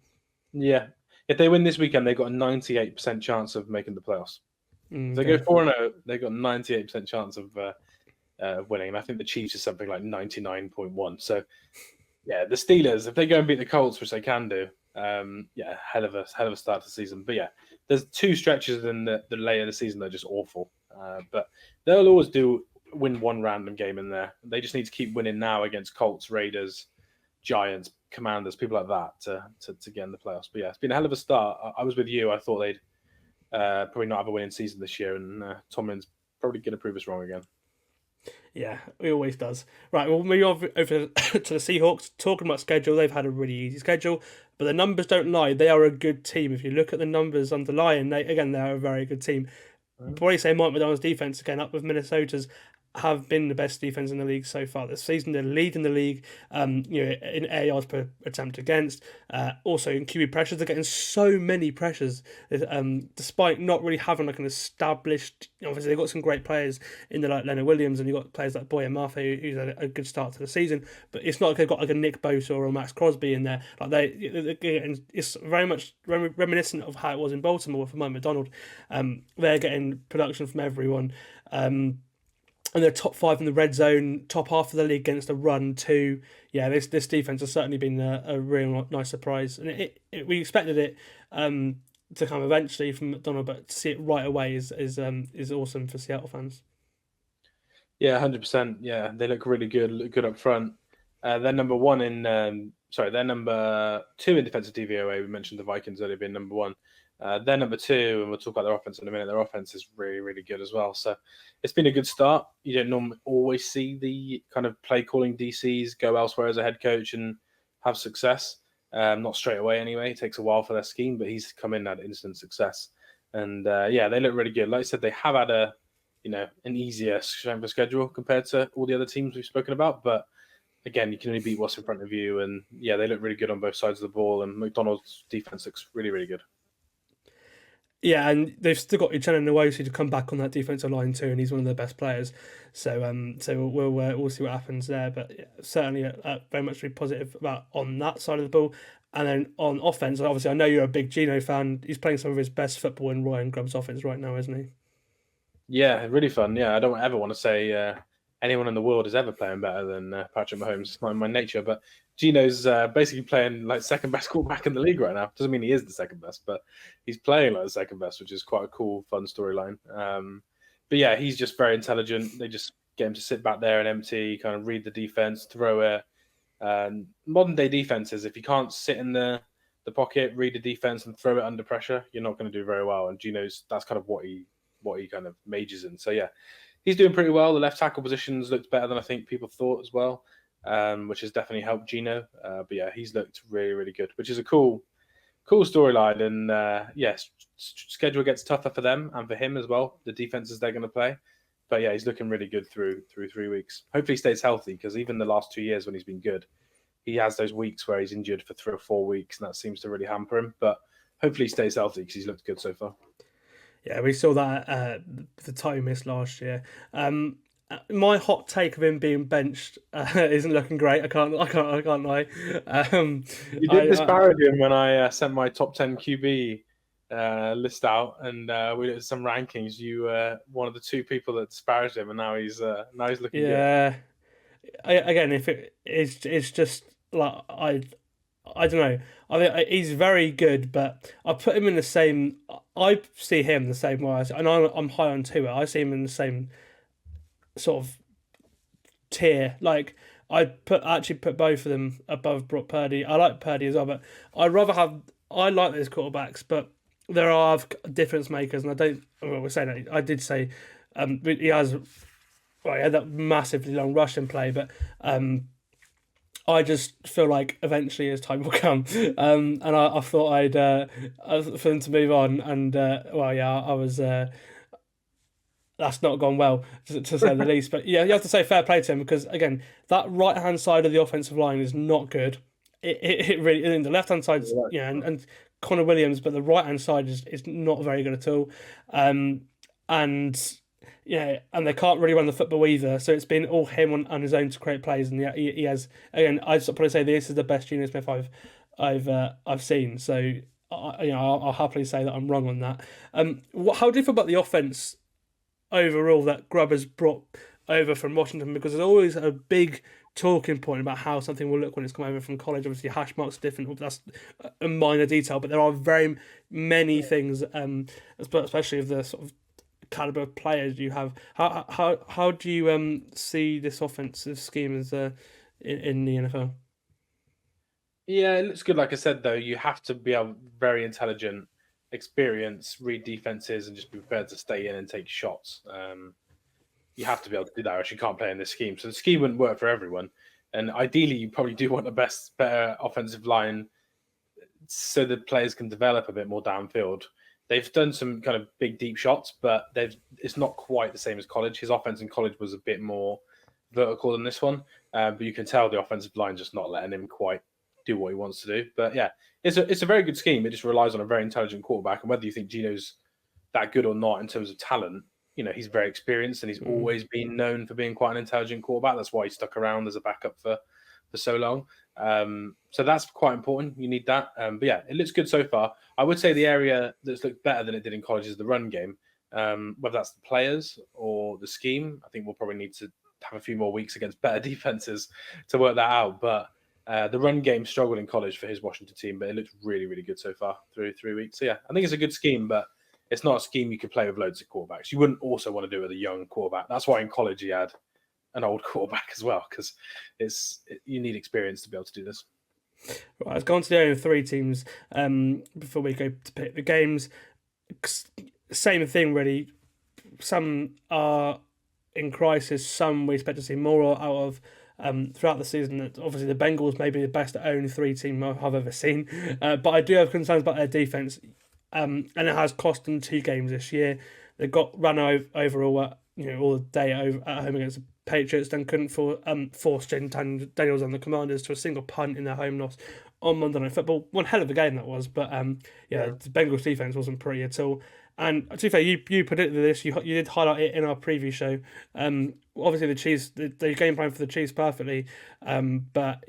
Yeah, if they win this weekend, they've got a 98% chance of making the playoffs. If they go 4-0, they've got a 98% chance of winning. And I think the Chiefs is something like 99.1. So. Yeah, the Steelers, if they go and beat the Colts, which they can do, hell of a start to the season. But yeah, there's 2 stretches in the later of the season that are just awful. But they'll always win one random game in there. They just need to keep winning now against Colts, Raiders, Giants, Commanders, people like that to get in the playoffs. But yeah, it's been a hell of a start. I was with you. I thought they'd probably not have a winning season this year, and Tomlin's probably going to prove us wrong again. Yeah, he always does. Right, we'll move over to the Seahawks. Talking about schedule, they've had a really easy schedule, but the numbers don't lie. They are a good team. If you look at the numbers underlying, they're a very good team. Probably say Mike McDonald's defense, again, up with Minnesota's, have been the best defense in the league so far this season. They're leading the league, in air yards per attempt against. Also in QB pressures, they're getting so many pressures, despite not really having like an established. Obviously, they've got some great players in there like Leonard Williams, and you've got players like Boyer Mafe, who's had a good start to the season. But it's not like they've got like a Nick Bosa or a Max Crosby in there. Like it's very much reminiscent of how it was in Baltimore for Mike McDonald. They're getting production from everyone. And they're top 5 in the red zone, top half of the league against the run too. Yeah, this defense has certainly been a real nice surprise, and we expected it to come eventually from McDonald, but to see it right away is awesome for Seattle fans. Yeah, 100%. Yeah, they look really good up front. They're number 1 in. They're number 2 in defensive DVOA. We mentioned the Vikings earlier being number 1. They're number 2, and we'll talk about their offense in a minute. Their offense is really, really good as well. So it's been a good start. You don't normally always see the kind of play calling DCs go elsewhere as a head coach and have success. Not straight away anyway. It takes a while for their scheme, but he's come in at instant success. And they look really good. Like I said, they have had an easier strength of schedule compared to all the other teams we've spoken about. But again, you can only beat what's in front of you. And yeah, they look really good on both sides of the ball. And McDonald's defense looks really, really good. Yeah, and they've still got Uchenna Nwosu to come back on that defensive line too, and he's one of their best players. So we'll see what happens there. But yeah, certainly very much to be positive about on that side of the ball. And then on offense, obviously, I know you're a big Geno fan. He's playing some of his best football in Ryan Grubb's offense right now, isn't he? Yeah, really fun. Yeah, I don't ever want to say anyone in the world is ever playing better than Patrick Mahomes. It's not in my nature, but Geno's basically playing like second best quarterback in the league right now. Doesn't mean he is the second best, but he's playing like the second best, which is quite a cool, fun storyline. But yeah, he's just very intelligent. They just get him to sit back there and empty, kind of read the defense, throw it. Modern day defenses, if you can't sit in the pocket, read the defense, and throw it under pressure, you're not going to do very well. And that's kind of what he kind of majors in. So yeah, he's doing pretty well. The left tackle positions looked better than I think people thought as well, which has definitely helped Geno. But yeah, he's looked really, really good, which is a cool cool storyline. And yes, schedule gets tougher for them and for him as well. The defenses they're going to play. But yeah, he's looking really good through 3 weeks. Hopefully he stays healthy, because even the last 2 years when he's been good, he has those weeks where he's injured for 3 or 4 weeks, and that seems to really hamper him. But hopefully he stays healthy, because he's looked good so far. Yeah, we saw that the time he missed last year. My hot take of him being benched isn't looking great. I can't lie. You did disparage him when I sent my top 10 QB list out, and we did some rankings. You were one of the 2 people that disparaged him, and now he's looking good. Yeah. Again, if it's just like I don't know. I mean, he's very good, but I put him in the same. I see him the same way, and I'm high on Tua. I see him in the same sort of tier. Like I actually put both of them above Brock Purdy. I like Purdy as well, but I like those quarterbacks, but there are difference makers, and I don't. Well, we're saying that I did say he has. Well, he had that massively long rushing play, but I just feel like eventually his time will come. And I thought for him to move on, and I was. That's not gone well, to say the least. But yeah, you have to say fair play to him, because again, that right hand side of the offensive line is not good. It really isn't. The left hand side, and Connor Williams, but the right hand side is not very good at all. And they can't really run the football either. So it's been all him on his own to create plays, and he has. Again, I'd probably say this is the best Geno Smith I've seen. So I'll happily say that I'm wrong on that. How do you feel about the offense overall that Grubb has brought over from Washington? Because there's always a big talking point about how something will look when it's come over from college. Obviously, hash marks are different. That's a minor detail, but there are very many things, especially of the sort of caliber of players you have. How do you see this offensive scheme as in the NFL? Yeah, it looks good. Like I said, though, you have to be very intelligent, experience, read defenses, and just be prepared to stay in and take shots. You have to be able to do that, or else you can't play in this scheme. So the scheme wouldn't work for everyone. And ideally, you probably do want better offensive line, so the players can develop a bit more downfield. They've done some kind of big, deep shots, but it's not quite the same as college. His offense in college was a bit more vertical than this one, but you can tell the offensive line just not letting him quite do what he wants to do. But yeah, it's a very good scheme. It just relies on a very intelligent quarterback, and whether you think Geno's that good or not in terms of talent, he's very experienced, and he's always been known for being quite an intelligent quarterback. That's why he stuck around as a backup for so long. So that's quite important. You need that. But yeah, it looks good so far. I would say the area that's looked better than it did in college is the run game. Whether that's the players or the scheme, I think we'll probably need to have a few more weeks against better defenses to work that out. But the run game struggled in college for his Washington team, but it looks really, really good so far through 3 weeks. So yeah, I think it's a good scheme, but it's not a scheme you could play with loads of quarterbacks. You wouldn't also want to do it with a young quarterback. That's why in college he had an old quarterback as well, because you need experience to be able to do this. Right, let's go on to the other 3 teams before we go to pick the games. Same thing, really. Some are in crisis, some we expect to see more out of throughout the season. Obviously, the Bengals may be the best owned 3 team I've ever seen, but I do have concerns about their defense, and it has cost them 2 games this year. They got run over all the day at home against the Patriots, then couldn't force Jaden Daniels and the Commanders to a single punt in their home loss on Monday Night Football. One hell of a game that was, but the Bengals defense wasn't pretty at all. And to be fair, you predicted this. You did highlight it in our preview show. Obviously, the Chiefs, the game plan for the Chiefs perfectly, but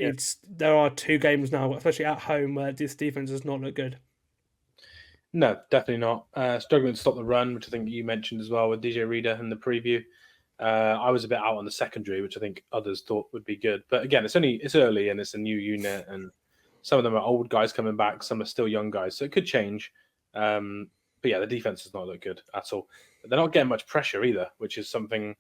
there are 2 games now, especially at home, where this defense does not look good. No, definitely not. Struggling to stop the run, which I think you mentioned as well with DJ Reader in the preview. I was a bit out on the secondary, which I think others thought would be good. But again, it's early and it's a new unit, and some of them are old guys coming back, some are still young guys, so it could change. But yeah, the defense does not look good at all. They're not getting much pressure either, which is something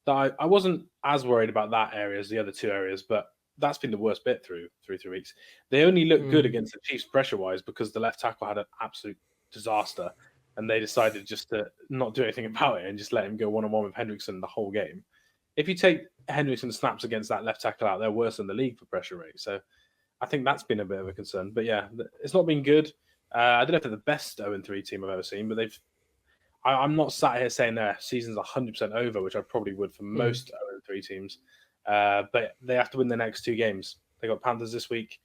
that I wasn't as worried about that area as the other 2 areas, but that's been the worst bit through 3 weeks. They only look good against the Chiefs pressure-wise because the left tackle had an absolute disaster, and they decided just to not do anything about it and just let him go one-on-one with Hendrickson the whole game. If you take Hendrickson snaps against that left tackle out, they're worse than the league for pressure rate. So I think that's been a bit of a concern. But yeah, it's not been good. I don't know if they're the best 0-3 team I've ever seen, but I'm not sat here saying their season's 100% over, which I probably would for most 0-3 teams. But they have to win their next 2 games. They got Panthers this week,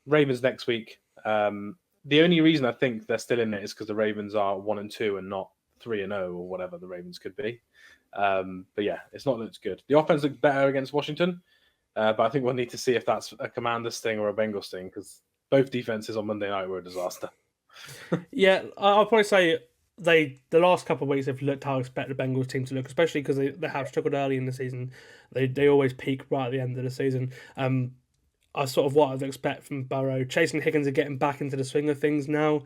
Ravens next week. The only reason I think they're still in it is because the Ravens are 1-2 and not 3-0 or whatever the Ravens could be. But yeah, it's not looked good. The offense looked better against Washington, but I think we'll need to see if that's a Commanders thing or a Bengals thing, because both defenses on Monday night were a disaster. Yeah, I'll probably say the last couple of weeks have looked how I expect the Bengals team to look, especially because they have struggled early in the season. They always peak right at the end of the season. I sort of what I'd expect from Burrow. Chase and Higgins are getting back into the swing of things now,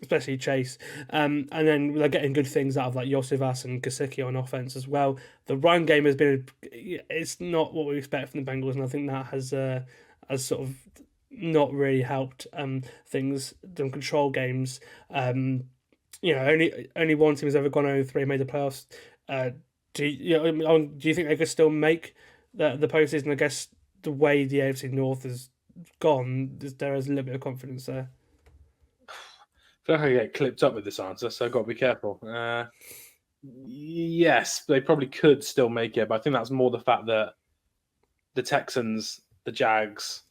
especially Chase. And then they're getting good things out of like Josivas and Gesicki on offense as well. The run game has been, it's not what we expect from the Bengals, and I think that has sort of not really helped things, them control games. Only one team has ever gone 0-3 and made the playoffs. Do you think they could still make the postseason? I guess the way the AFC North has gone, there is a little bit of confidence there. I feel like I get clipped up with this answer, so I've got to be careful. Yes, they probably could still make it, but I think that's more the fact that the Texans, the Jags,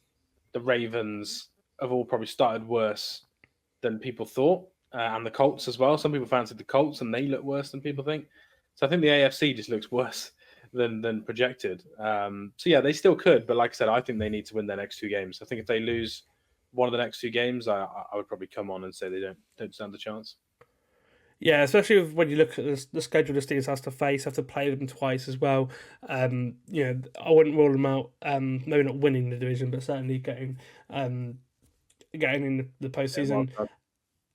the Ravens have all probably started worse than people thought, and the Colts as well. Some people fancied the Colts, and they look worse than people think. So I think the AFC just looks worse than projected. So yeah, they still could, but like I said, I think they need to win their next 2 games. I think if they lose one of the next 2 games, I would probably come on and say they don't stand a chance. Yeah, especially when you look at the schedule the Steelers have to play them twice as well. I wouldn't rule them out. Maybe not winning the division, but certainly getting in the postseason.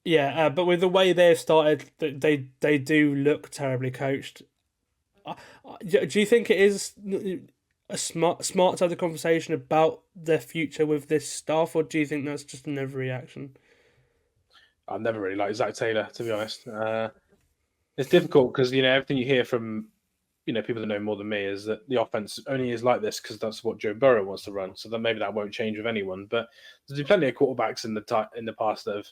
Yeah, but with the way they've started, they do look terribly coached. Do you think it is a smart to have the conversation about their future with this staff, or do you think that's just an overreaction? I've never really liked Zach Taylor, to be honest. It's difficult because everything you hear from people that know more than me is that the offense only is like this because that's what Joe Burrow wants to run. So that maybe that won't change with anyone. But there's been plenty of quarterbacks in the past that have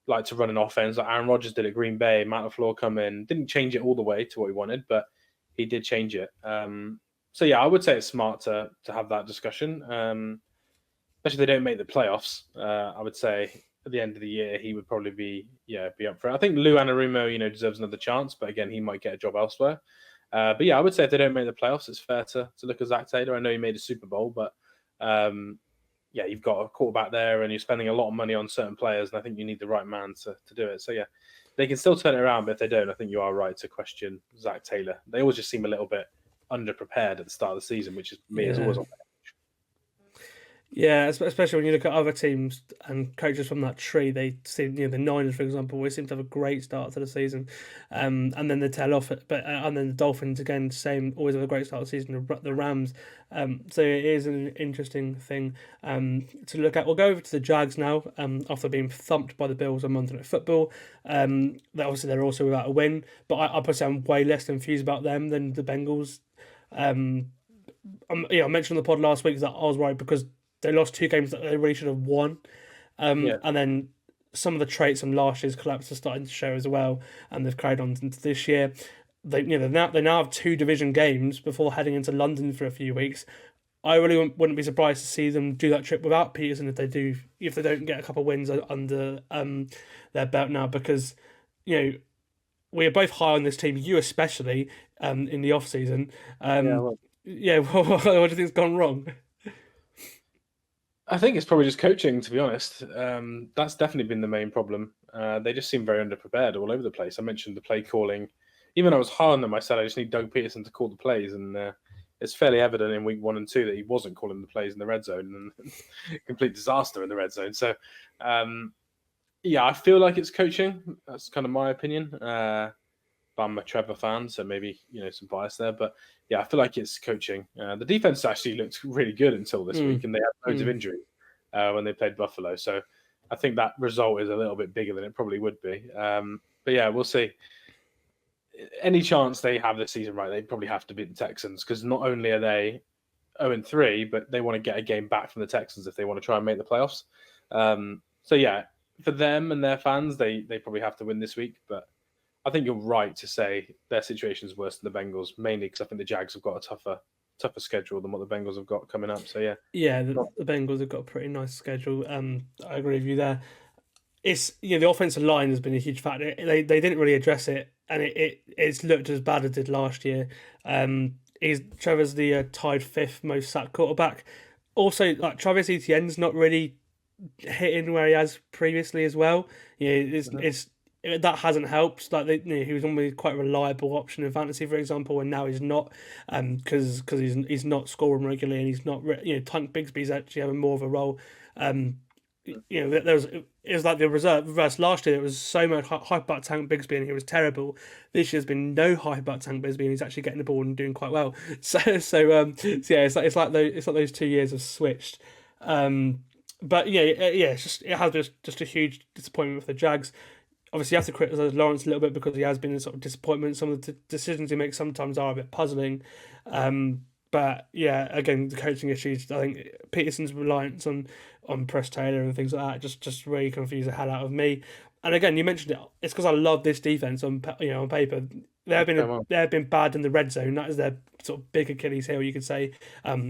liked to run an offense. Like Aaron Rodgers did at Green Bay. Matt LaFleur come in, didn't change it all the way to what he wanted, but he did change it. So yeah, I would say it's smart to have that discussion, especially if they don't make the playoffs. I would say at the end of the year, he would probably be up for it. I think Lou Anarumo, deserves another chance, but again, he might get a job elsewhere. But yeah, I would say if they don't make the playoffs, it's fair to look at Zach Taylor. I know he made a Super Bowl, but you've got a quarterback there and you're spending a lot of money on certain players, and I think you need the right man to do it. So yeah, they can still turn it around, but if they don't, I think you are right to question Zach Taylor. They always just seem a little bit underprepared at the start of the season, which is me as always on. Yeah, especially when you look at other teams and coaches from that tree, they seem, the Niners, for example, always seem to have a great start to the season, and then they tail off. And then the Dolphins again, same, always have a great start of the season. The Rams, so it is an interesting thing to look at. We'll go over to the Jags now. After being thumped by the Bills on Monday Night Football, they're also without a win, but I personally am way less confused about them than the Bengals. I mentioned on the pod last week that I was worried because they lost 2 games that they really should have won. And then some of the traits from last year's collapse are starting to show as well, and they've carried on into this year. They now have 2 division games before heading into London for a few weeks. I really wouldn't be surprised to see them do that trip without Peterson if they don't get a couple of wins under their belt now, because we are both high on this team, you especially, in the off season. What do you think's gone wrong? I think it's probably just coaching, to be honest. That's definitely been the main problem. They just seem very underprepared all over the place. I mentioned the play calling. Even I was high on them, I said I just need Doug Peterson to call the plays, and it's fairly evident in week 1 and 2 that he wasn't calling the plays in the red zone, and complete disaster in the red zone. So, I feel like it's coaching. That's kind of my opinion. But I'm a Trevor fan, so maybe some bias there. But yeah, I feel like it's coaching. The defense actually looked really good until this week, and they had loads of injuries when they played Buffalo. So I think that result is a little bit bigger than it probably would be. But yeah, we'll see. Any chance they have this season, right, they probably have to beat the Texans, because not only are they 0-3, but they want to get a game back from the Texans if they want to try and make the playoffs. So yeah, for them and their fans, they probably have to win this week. But I think you're right to say their situation is worse than the Bengals, mainly because I think the Jags have got a tougher schedule than what the Bengals have got coming up. So Yeah, the Bengals have got a pretty nice schedule. I agree with you there. It's the offensive line has been a huge factor. They didn't really address it, and it's looked as bad as it did last year. Trevor's the tied 5th most sacked quarterback. Also, like Travis Etienne's not really hitting where he has previously as well. That hasn't helped. Like he was normally quite a reliable option in fantasy, for example, and now he's not, because he's not scoring regularly, and he's not. Tank Bigsby's actually having more of a role. It was like the reverse last year. There was so much hype about Tank Bigsby, and he was terrible. This year's been no hype about Tank Bigsby, and he's actually getting the ball and doing quite well. It's like those 2 years have switched. But it has just a huge disappointment for the Jags. Obviously, you have to criticise Lawrence a little bit because he has been a sort of disappointment. Some of the decisions he makes sometimes are a bit puzzling. But yeah, again, the coaching issues. I think Peterson's reliance on Press Taylor and things like that just really confused the hell out of me. And again, you mentioned it. It's because I love this defense on paper. They've been bad in the red zone. That is their sort of big Achilles heel, you could say.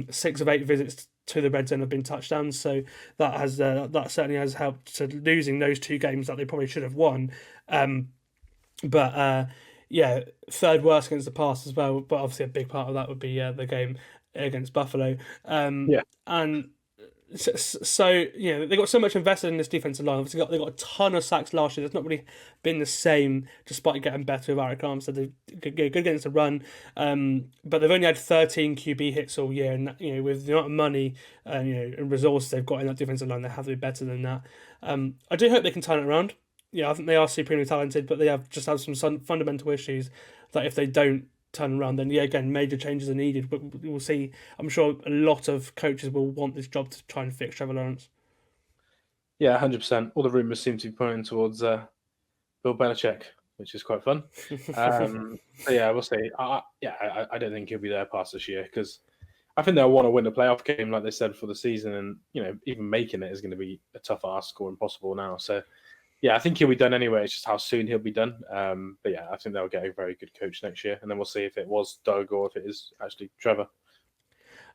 6 of 8 visits to the red zone have been touchdowns, so that has that certainly has helped to losing those 2 games that they probably should have won. But 3rd worst against the pass as well. But obviously a big part of that would be the game against Buffalo. And so they got so much invested in this defensive line. Obviously they got a ton of sacks last year. It's not really been the same, despite getting better with Eric Armstead. They're good against the run, but they've only had 13 QB hits all year, and with the amount of money and resources they've got in that defensive line, they have to be better than that. I do hope they can turn it around. I think they are supremely talented, but they have some fundamental issues that if they don't turn around, then again, major changes are needed. But we'll see. I'm sure a lot of coaches will want this job to try and fix Trevor Lawrence. Yeah, 100%. All the rumours seem to be pointing towards Bill Belichick, which is quite fun. We'll see. I don't think he'll be there past this year because I think they'll want to win a playoff game, like they said, for the season, and even making it is going to be a tough ask or impossible now. So. Yeah, I think he'll be done anyway. It's just how soon he'll be done. But yeah, I think they'll get a very good coach next year. And then we'll see if it was Doug or if it is actually Trevor.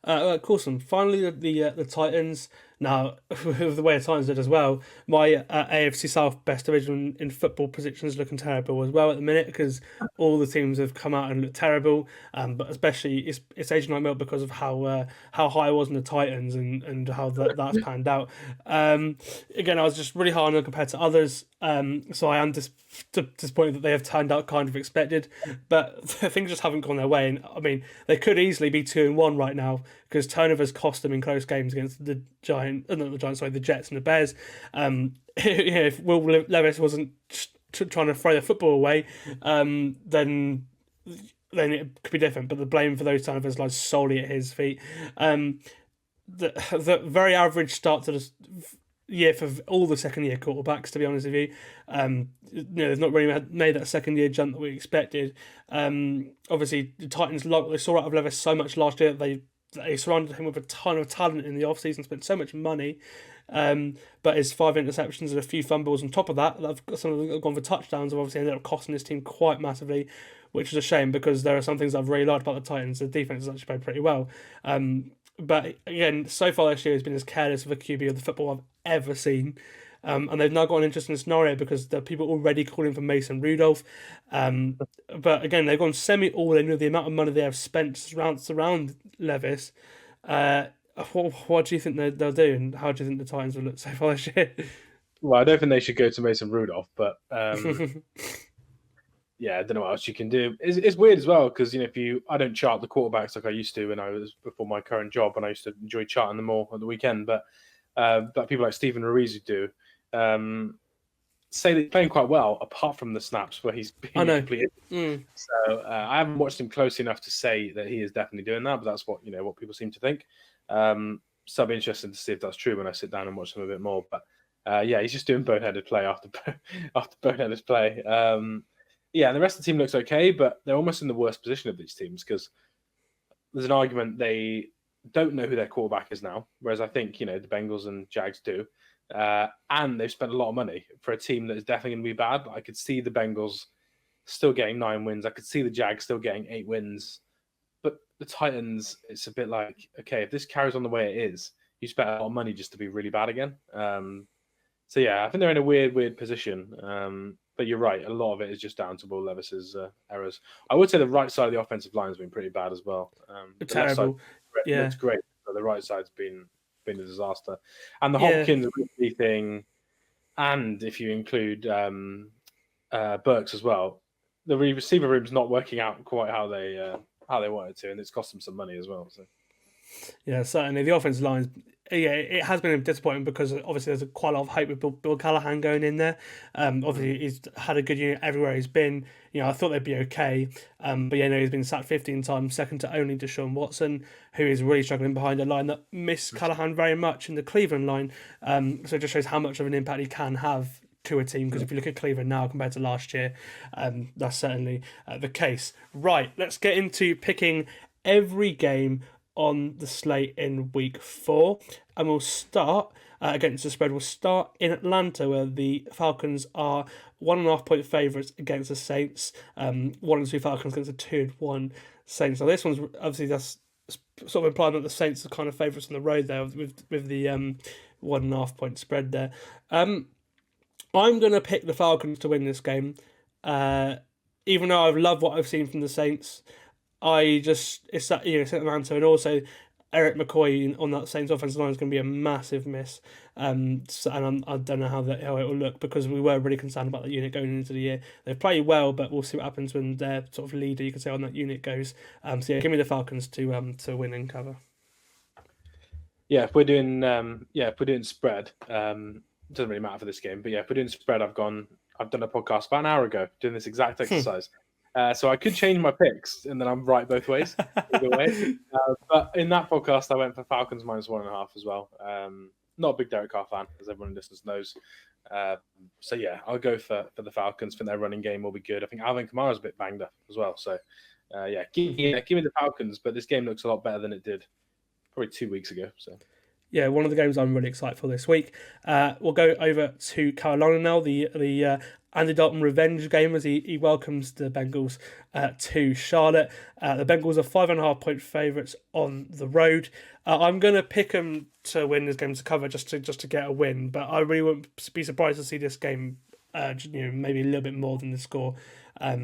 Coulson, finally the Titans. Now, with the way the Titans did as well, my AFC South best division in football predictions looking terrible as well at the minute because all the teams have come out and looked terrible. But especially it's aging like milk because of how high I was in the Titans and how that's panned out. Again, I was just really high on them compared to others. So I am disappointed that they have turned out kind of expected, but things just haven't gone their way. And I mean, they could easily be 2-1 right now because turnovers cost them in close games against the Jets and the Bears. If Will Levis wasn't trying to throw the football away, then it could be different. But the blame for those turnovers lies solely at his feet. The very average start to the year for all the second-year quarterbacks, to be honest with you. They've not really made that second-year jump that we expected. Obviously, the Titans, they saw out of Levis so much last year that they surrounded him with a ton of talent in the offseason, spent so much money. But his 5 interceptions and a few fumbles on top of that, some of them have gone for touchdowns, have obviously ended up costing his team quite massively, which is a shame because there are some things I've really liked about the Titans. The defense has actually played pretty well. But again, so far this year has been as careless of a QB of the football I've ever seen. And they've now got an interesting scenario because there are people already calling for Mason Rudolph. But again, they've gone semi-all-in with the amount of money they have spent surround Levis. What do you think they'll do, and how do you think the Titans will look so far this year? Well, I don't think they should go to Mason Rudolph, but yeah, I don't know what else you can do. It's weird as well because I don't chart the quarterbacks like I used to when I was before my current job, and I used to enjoy charting them all at the weekend. But people like Stephen Ruiz who do say that he's playing quite well, apart from the snaps where he's being completed. So I haven't watched him closely enough to say that he is definitely doing that, but that's what what people seem to think. So I'll be interested to see if that's true when I sit down and watch him a bit more. But he's just doing boneheaded play after boneheaded play. And the rest of the team looks okay, but they're almost in the worst position of these teams because there's an argument they don't know who their quarterback is now, whereas I think the Bengals and Jags do. and they've spent a lot of money for a team that is definitely going to be bad. I could see the Bengals still getting 9 wins. I could see the Jags still getting 8 wins. But the Titans, it's a bit like, okay, if this carries on the way it is, you spent a lot of money just to be really bad again. So yeah, I think they're in a weird position. But you're right, a lot of it is just down to Will Levis's errors. I would say the right side of the offensive line has been pretty bad as well. Terrible. Yeah, it's great, but the right side's been a disaster. And the Hopkins thing, and if you include Burks as well, the receiver room's not working out quite how they wanted to, and it's cost them some money as well. So. Yeah, certainly the offensive line. Yeah, it has been disappointing because obviously there's quite a lot of hope with Bill Callahan going in there. Obviously he's had a good unit everywhere he's been. I thought they'd be okay. But he's been sacked 15 times, second to only Deshaun Watson, who is really struggling behind a line that missed Callahan very much in the Cleveland line. So it just shows how much of an impact he can have to a team, because if you look at Cleveland now compared to last year, that's certainly the case. Right, let's get into picking every game on the slate in week 4, and we'll start against the spread. We'll start in Atlanta, where the Falcons are 1.5 point favourites against the Saints. 1-2 Falcons against the 2-1 Saints. Now this one's obviously, that's sort of implying that the Saints are kind of favourites on the road there with the 1.5 point spread there. I'm going to pick the Falcons to win this game, even though I've loved what I've seen from the Saints. It's that, it's Atlanta, and also Eric McCoy on that Saints offensive line is going to be a massive miss. I don't know how it will look, because we were really concerned about that unit going into the year. They've played well, but we'll see what happens when their sort of leader, you could say, on that unit goes. So yeah, give me the Falcons to win and cover. Yeah, if we're doing spread, it doesn't really matter for this game. But yeah, if we're doing spread, I've done a podcast about an hour ago doing this exact exercise. So I could change my picks, and then I'm right both ways. Either way. But in that podcast, I went for Falcons -1.5 as well. Not a big Derek Carr fan, as everyone in distance knows. So yeah, I'll go for the Falcons. I think their running game will be good. I think Alvin Kamara's a bit banged up as well. So give me the Falcons. But this game looks a lot better than it did probably 2 weeks ago. So. Yeah, one of the games I'm really excited for this week. We'll go over to Carolina now, the Andy Dalton revenge game, as he welcomes the Bengals to Charlotte. The Bengals are 5.5 point favourites on the road. I'm going to pick them to win this game, to cover, just to get a win. But I really wouldn't be surprised to see this game, maybe a little bit more than the score. But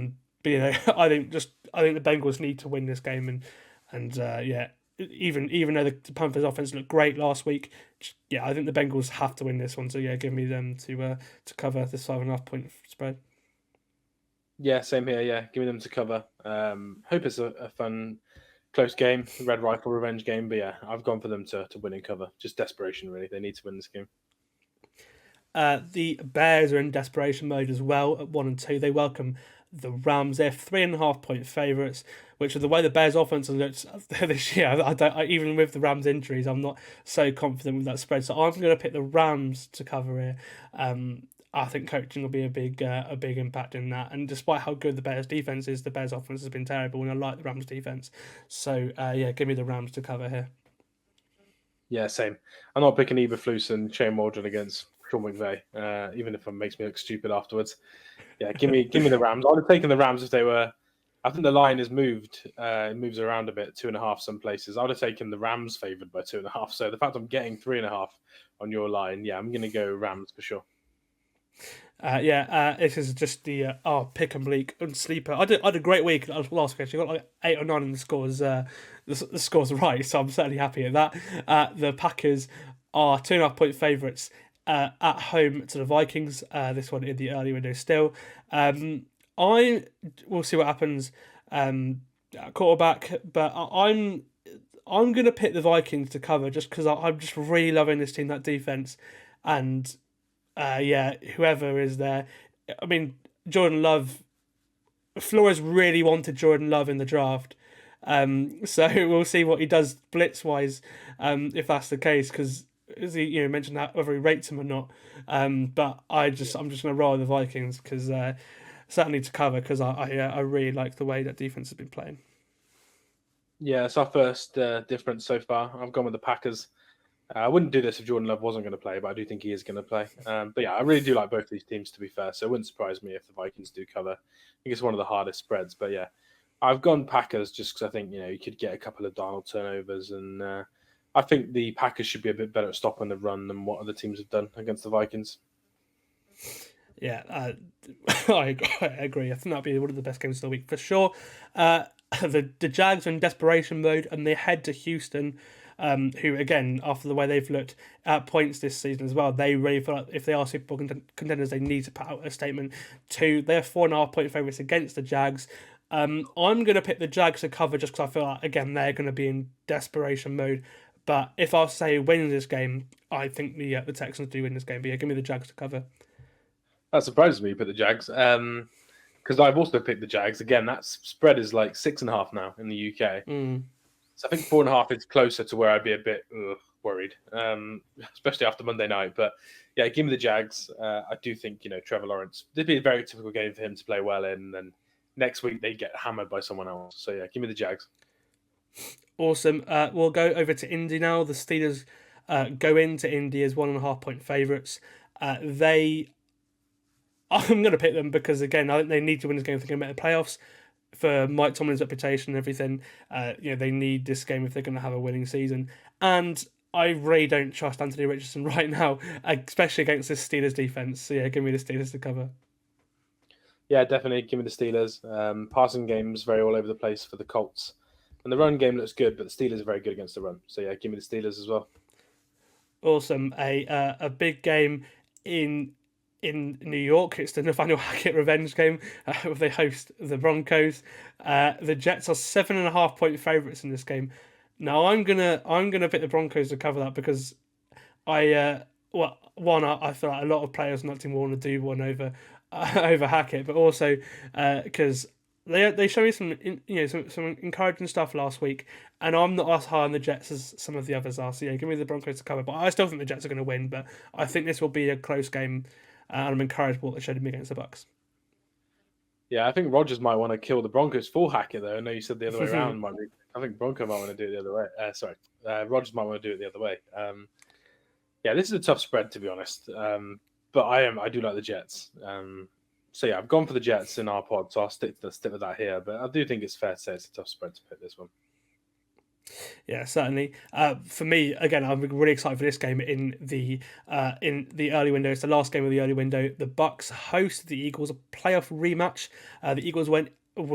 I think the Bengals need to win this game, and even though the Panthers' offense looked great last week, I think the Bengals have to win this one. So give me them to cover this 5.5 point spread. Yeah, same here. Yeah, give me them to cover. Hope it's a fun, close game, Red Rifle revenge game. But yeah, I've gone for them to win and cover. Just desperation, really. They need to win this game. The Bears are in desperation mode as well at 1-2. They welcome the Rams. They're 3.5 point favourites, which with the way the Bears' offense has looked this year, even with the Rams' injuries, I'm not so confident with that spread. So I'm going to pick the Rams to cover here. I think coaching will be a big impact in that. And despite how good the Bears' defense is, the Bears' offense has been terrible, and I like the Rams' defense. So give me the Rams to cover here. Yeah, same. I'm not picking Eberflus and Shane Waldron against Sean McVay, even if it makes me look stupid afterwards. Yeah, give me the Rams. I'd have taken the Rams if they were. I think the line has moved. It moves around a bit, 2.5 some places. I would have taken the Rams favoured by 2.5. So the fact I'm getting 3.5 on your line, I'm going to go Rams for sure. This is just the pick and leak and sleeper. I had a great week last week. I got like 8 or 9 in the scores. The scores right, so I'm certainly happy at that. The Packers are 2.5 point favourites at home to the Vikings. This one in the early window still. I will see what happens at quarterback, but I'm going to pick the Vikings to cover just because I'm just really loving this team, that defense, and whoever is there. I mean, Jordan Love. Flores really wanted Jordan Love in the draft, so we'll see what he does blitz wise, if that's the case, because. As he mentioned that whether he rates him or not, but I'm just going to roll with the Vikings because certainly to cover, because I really like the way that defense has been playing. Yeah, it's our first difference so far. I've gone with the Packers. I wouldn't do this if Jordan Love wasn't going to play, but I do think he is going to play. But yeah, I really do like both these teams, to be fair. So it wouldn't surprise me if the Vikings do cover. I think it's one of the hardest spreads. But yeah, I've gone Packers just because I think, you could get a couple of Darnold turnovers. And I think the Packers should be a bit better at stopping the run than what other teams have done against the Vikings. Yeah, I agree. I think that'll be one of the best games of the week for sure. The Jags are in desperation mode and they head to Houston, who, again, after the way they've looked at points this season as well, they really feel like if they are Super Bowl contenders, they need to put out a statement too. They're 4.5-point favourites against the Jags. I'm going to pick the Jags to cover just because I feel like, again, they're going to be in desperation mode. But if I say win this game, I think the Texans do win this game. But yeah, give me the Jags to cover. That surprises me you put the Jags. Because I've also picked the Jags. Again, that spread is like 6.5 now in the UK. So I think 4.5 is closer to where I'd be a bit worried, especially after Monday night. But yeah, give me the Jags. I do think, Trevor Lawrence, this would be a very typical game for him to play well in. And next week they get hammered by someone else. So yeah, give me the Jags. Awesome. We'll go over to Indy now. The Steelers go into Indy as 1.5-point favourites. I'm going to pick them because, again, I think they need to win this game if they're going to make the playoffs. For Mike Tomlin's reputation and everything, they need this game if they're going to have a winning season. And I really don't trust Anthony Richardson right now, especially against this Steelers defense. So yeah, give me the Steelers to cover. Yeah, definitely. Give me the Steelers. Passing game's very all over the place for the Colts. And the run game looks good, but the Steelers are very good against the run. So yeah, give me the Steelers as well. Awesome. A big game in New York. It's the Nathaniel Hackett revenge game where they host the Broncos. The Jets are 7.5-point favourites in this game. Now I'm gonna pick the Broncos to cover that because I feel like a lot of players on that team want to do one over Hackett, but also because they showed me some encouraging stuff last week, and I'm not as high on the Jets as some of the others are. So yeah, give me the Broncos to cover, but I still think the Jets are going to win. But I think this will be a close game. And I'm encouraged what they showed me against the Bucs. Yeah, I think Rodgers might want to kill the Broncos for Hackett, though. I know you said the other way around. I think Bronco might want to do it the other way. Rodgers might want to do it the other way. Yeah, this is a tough spread, to be honest. But I do like the Jets. So yeah, I've gone for the Jets in our pod, so I'll stick with that here. But I do think it's fair to say it's a tough spread to pick this one. Yeah, certainly. For me, again, I'm really excited for this game in the early window. It's the last game of the early window. The Bucs host the Eagles, a playoff rematch. The Eagles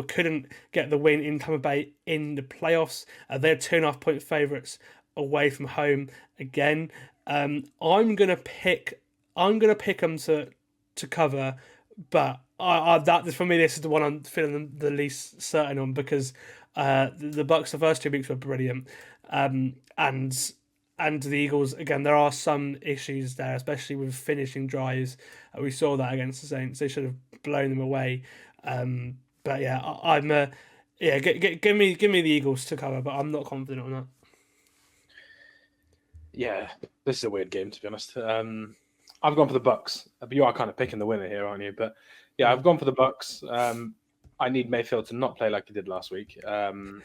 couldn't get the win in Tampa Bay in the playoffs. They're 2.5-point favourites away from home again. I'm gonna pick them to cover, but for me this is the one I'm feeling the least certain on because. The Bucs the first 2 weeks were brilliant, and the Eagles again. There are some issues there, especially with finishing drives. We saw that against the Saints; they should have blown them away. But yeah, give me the Eagles to cover, but I'm not confident on that. Yeah, this is a weird game to be honest. I've gone for the Bucs, but you are kind of picking the winner here, aren't you? But yeah, I've gone for the Bucs. I need Mayfield to not play like he did last week. And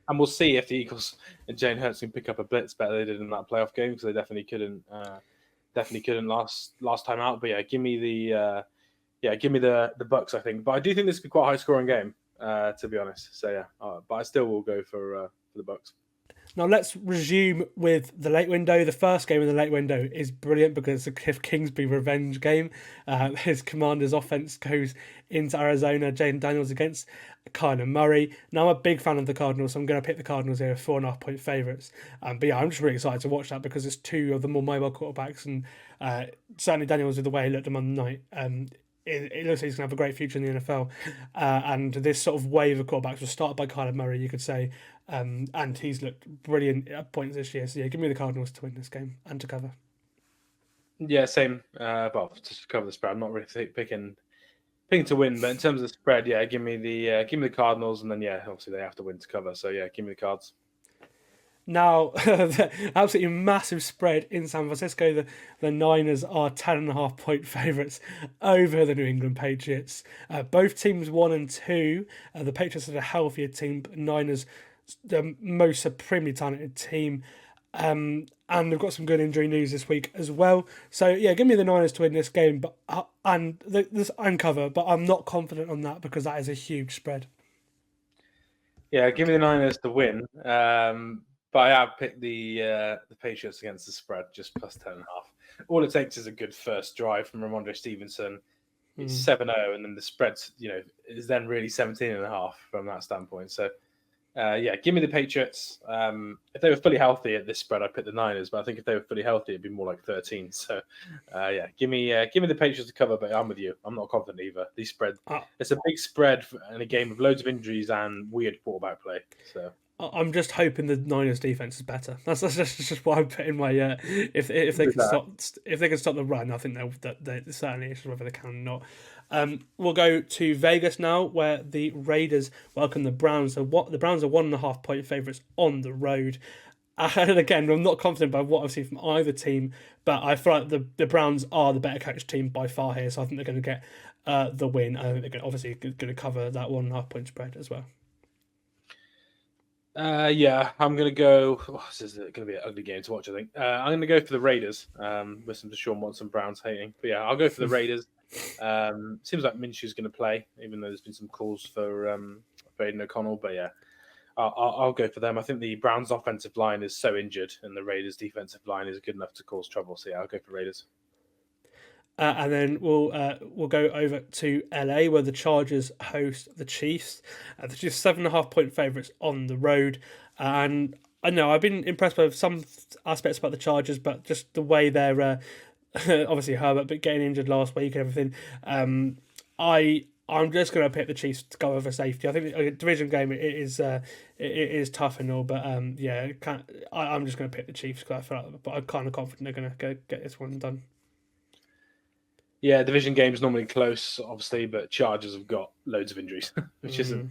we'll see if the Eagles and Jalen Hurts can pick up a blitz better than they did in that playoff game because they definitely couldn't last time out. But yeah, give me the Bucs, I think. But I do think this could be quite a high scoring game, to be honest. So yeah, but I still will go for the Bucs. Now let's resume with the late window. The first game in the late window is brilliant because it's a Cliff Kingsbury revenge game. His Commanders offense goes into Arizona. Jaden Daniels against Kyler Murray. Now I'm a big fan of the Cardinals, so I'm going to pick the Cardinals here, 4.5-point favourites. But yeah, I'm just really excited to watch that because it's two of the more mobile quarterbacks, and certainly Daniels with the way he looked on Monday night. It looks like he's going to have a great future in the NFL. And this sort of wave of quarterbacks was started by Kyler Murray, you could say. And he's looked brilliant at points this year. So yeah, give me the Cardinals to win this game and to cover. Yeah, same. Well, to cover the spread, I'm not really picking to win, but in terms of the spread, yeah, give me the Cardinals, and then yeah, obviously they have to win to cover. So yeah, give me the Cards. Now, the absolutely massive spread in San Francisco. The Niners are 10.5-point favourites over the New England Patriots. Both teams 1 and 2. The Patriots are a healthier team, but Niners the most supremely talented team. And they've got some good injury news this week as well. So yeah, give me the Niners to win this game, but and cover. But I'm not confident on that because that is a huge spread. Yeah, give me the Niners to win. But I have picked the Patriots against the spread, just plus 10.5. All it takes is a good first drive from Ramondre Stevenson. It's 7-0, and then the spread, is then really 17.5 from that standpoint. So, give me the Patriots. If they were fully healthy at this spread, I'd pick the Niners. But I think if they were fully healthy, it'd be more like 13. So, give me the Patriots to cover. But I'm with you. I'm not confident either. These spread, it's a big spread in a game with loads of injuries and weird quarterback play. So. I'm just hoping the Niners defense is better. That's just why I'm putting my if they can stop the run, I think they certainly it's whether they can or not. We'll go to Vegas now, where the Raiders welcome the Browns. So the Browns are 1.5 point favourites on the road. And again, I'm not confident by what I've seen from either team, but I feel like the Browns are the better coached team by far here. So I think they're going to get the win. I think they're obviously going to cover that 1.5 point spread as well. I'm going to go. This is going to be an ugly game to watch, I think. I'm going to go for the Raiders with some Deshaun Watson Browns hating. But yeah, I'll go for the Raiders. Seems like Minshew's going to play, even though there's been some calls for Aiden O'Connell. But yeah, I'll go for them. I think the Browns' offensive line is so injured, and the Raiders' defensive line is good enough to cause trouble. So yeah, I'll go for Raiders. And then we'll go over to LA, where the Chargers host the Chiefs. The Chiefs 7.5 point favourites on the road, and I know I've been impressed by some aspects about the Chargers, but just the way they're obviously Herbert, but getting injured last week and everything. I'm just going to pick the Chiefs to go over safety. I think a division game it is tough and all, but I'm just going to pick the Chiefs because I feel like, but I'm kind of confident they're going to get this one done. Yeah, division games normally close, obviously, but Chargers have got loads of injuries, which isn't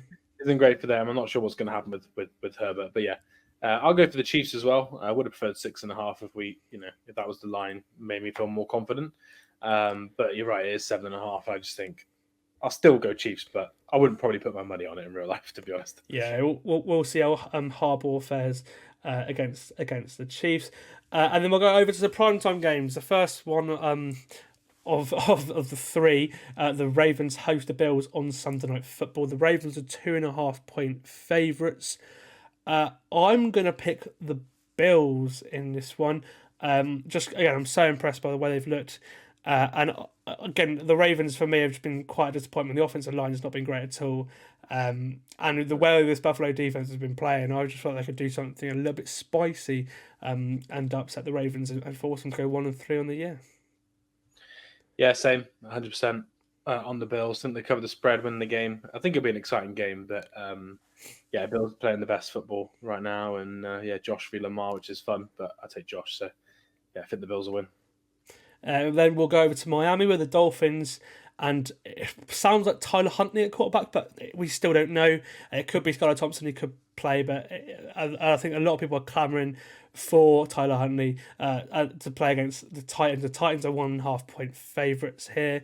great for them. I'm not sure what's going to happen with Herbert, but yeah, I'll go for the Chiefs as well. I would have preferred 6.5 if that was the line, made me feel more confident. But you're right, it is 7.5. I just think I'll still go Chiefs, but I wouldn't probably put my money on it in real life, to be honest. Yeah, we'll see how Harbaugh fares against the Chiefs, and then we'll go over to the primetime games. The first one. Of the three, the Ravens host the Bills on Sunday Night Football. The Ravens are 2.5 point favourites. I'm going to pick the Bills in this one. Just again, I'm so impressed by the way they've looked. And again, the Ravens for me have just been quite a disappointment. The offensive line has not been great at all. And the way this Buffalo defense has been playing, I just felt they could do something a little bit spicy and upset the Ravens and force them to go 1-3 on the year. Yeah, same, 100% on the Bills. I think they cover the spread, win the game. I think it'll be an exciting game, but Bills playing the best football right now, and Josh v. Lamar, which is fun, but I take Josh, so yeah, I think the Bills will win. Then we'll go over to Miami with the Dolphins, and it sounds like Tyler Huntley at quarterback, but we still don't know. It could be Skylar Thompson who could play, but I think a lot of people are clamouring for Tyler Huntley to play against the Titans. The Titans are 1.5 point favourites here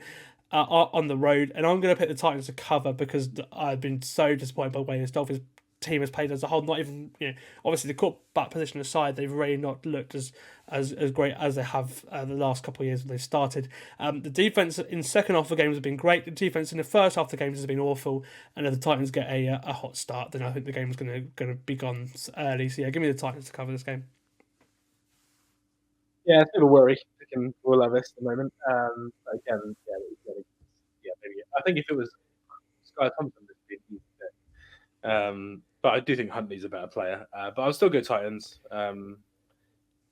on the road, and I'm going to pick the Titans to cover because I've been so disappointed by the way this Dolphins team has played as a whole. Not even, obviously the quarterback position aside, they've really not looked as great as they have the last couple of years when they started. The defense in second half of the games has been great. The defense in the first half of the games has been awful. And if the Titans get a hot start, then I think the game's going to be gone early. So yeah, give me the Titans to cover this game. Yeah, it's a bit of a worry. We'll have this at the moment. Again, maybe. I think if it was Skylar Thompson, this would be an easy pick. But I do think Huntley's a better player. But I'll still go Titans. I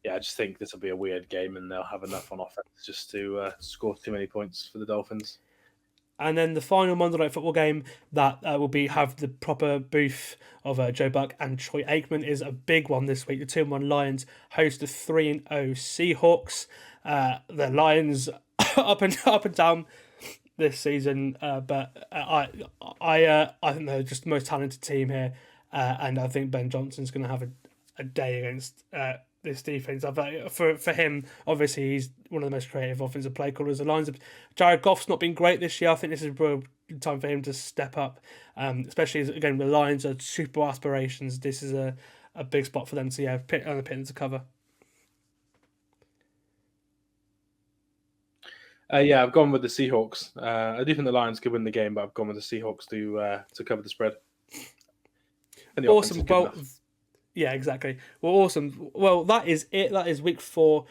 just think this will be a weird game, and they'll have enough on offense just to score too many points for the Dolphins. And then the final Monday Night Football game that will have the proper booth of Joe Buck and Troy Aikman is a big one this week. The 2-1 Lions host the 3-0 Seahawks. The Lions up and down this season, but I think they're just the most talented team here, and I think Ben Johnson's going to have a day against this defense. For him, obviously he's one of the most creative offensive play callers. The Lions, Jared Goff's not been great this year. I think this is a real time for him to step up, especially as, again, the Lions are Super Bowl aspirations. This is a a big spot for them to pick to cover. I've gone with the Seahawks. I do think the Lions could win the game, but I've gone with the Seahawks to cover the spread. And the offense is good enough. Yeah, exactly. Well, awesome. Well, that is it. That is week 4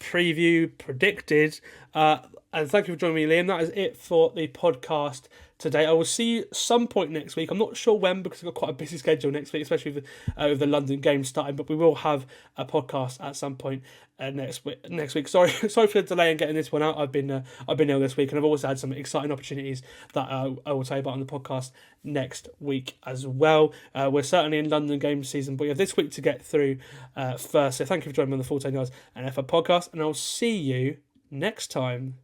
preview predicted. And thank you for joining me, Liam. That is it for the podcast today. I will see you some point next week. I'm not sure when because I've got quite a busy schedule next week, especially with the London game starting. But we will have a podcast at some point next week. Sorry for the delay in getting this one out. I've been ill this week, and I've also had some exciting opportunities that I will tell you about on the podcast next week as well. We're certainly in London game season, but we have this week to get through first. So thank you for joining me on the Full 10 Yards NFL Podcast, and I'll see you next time.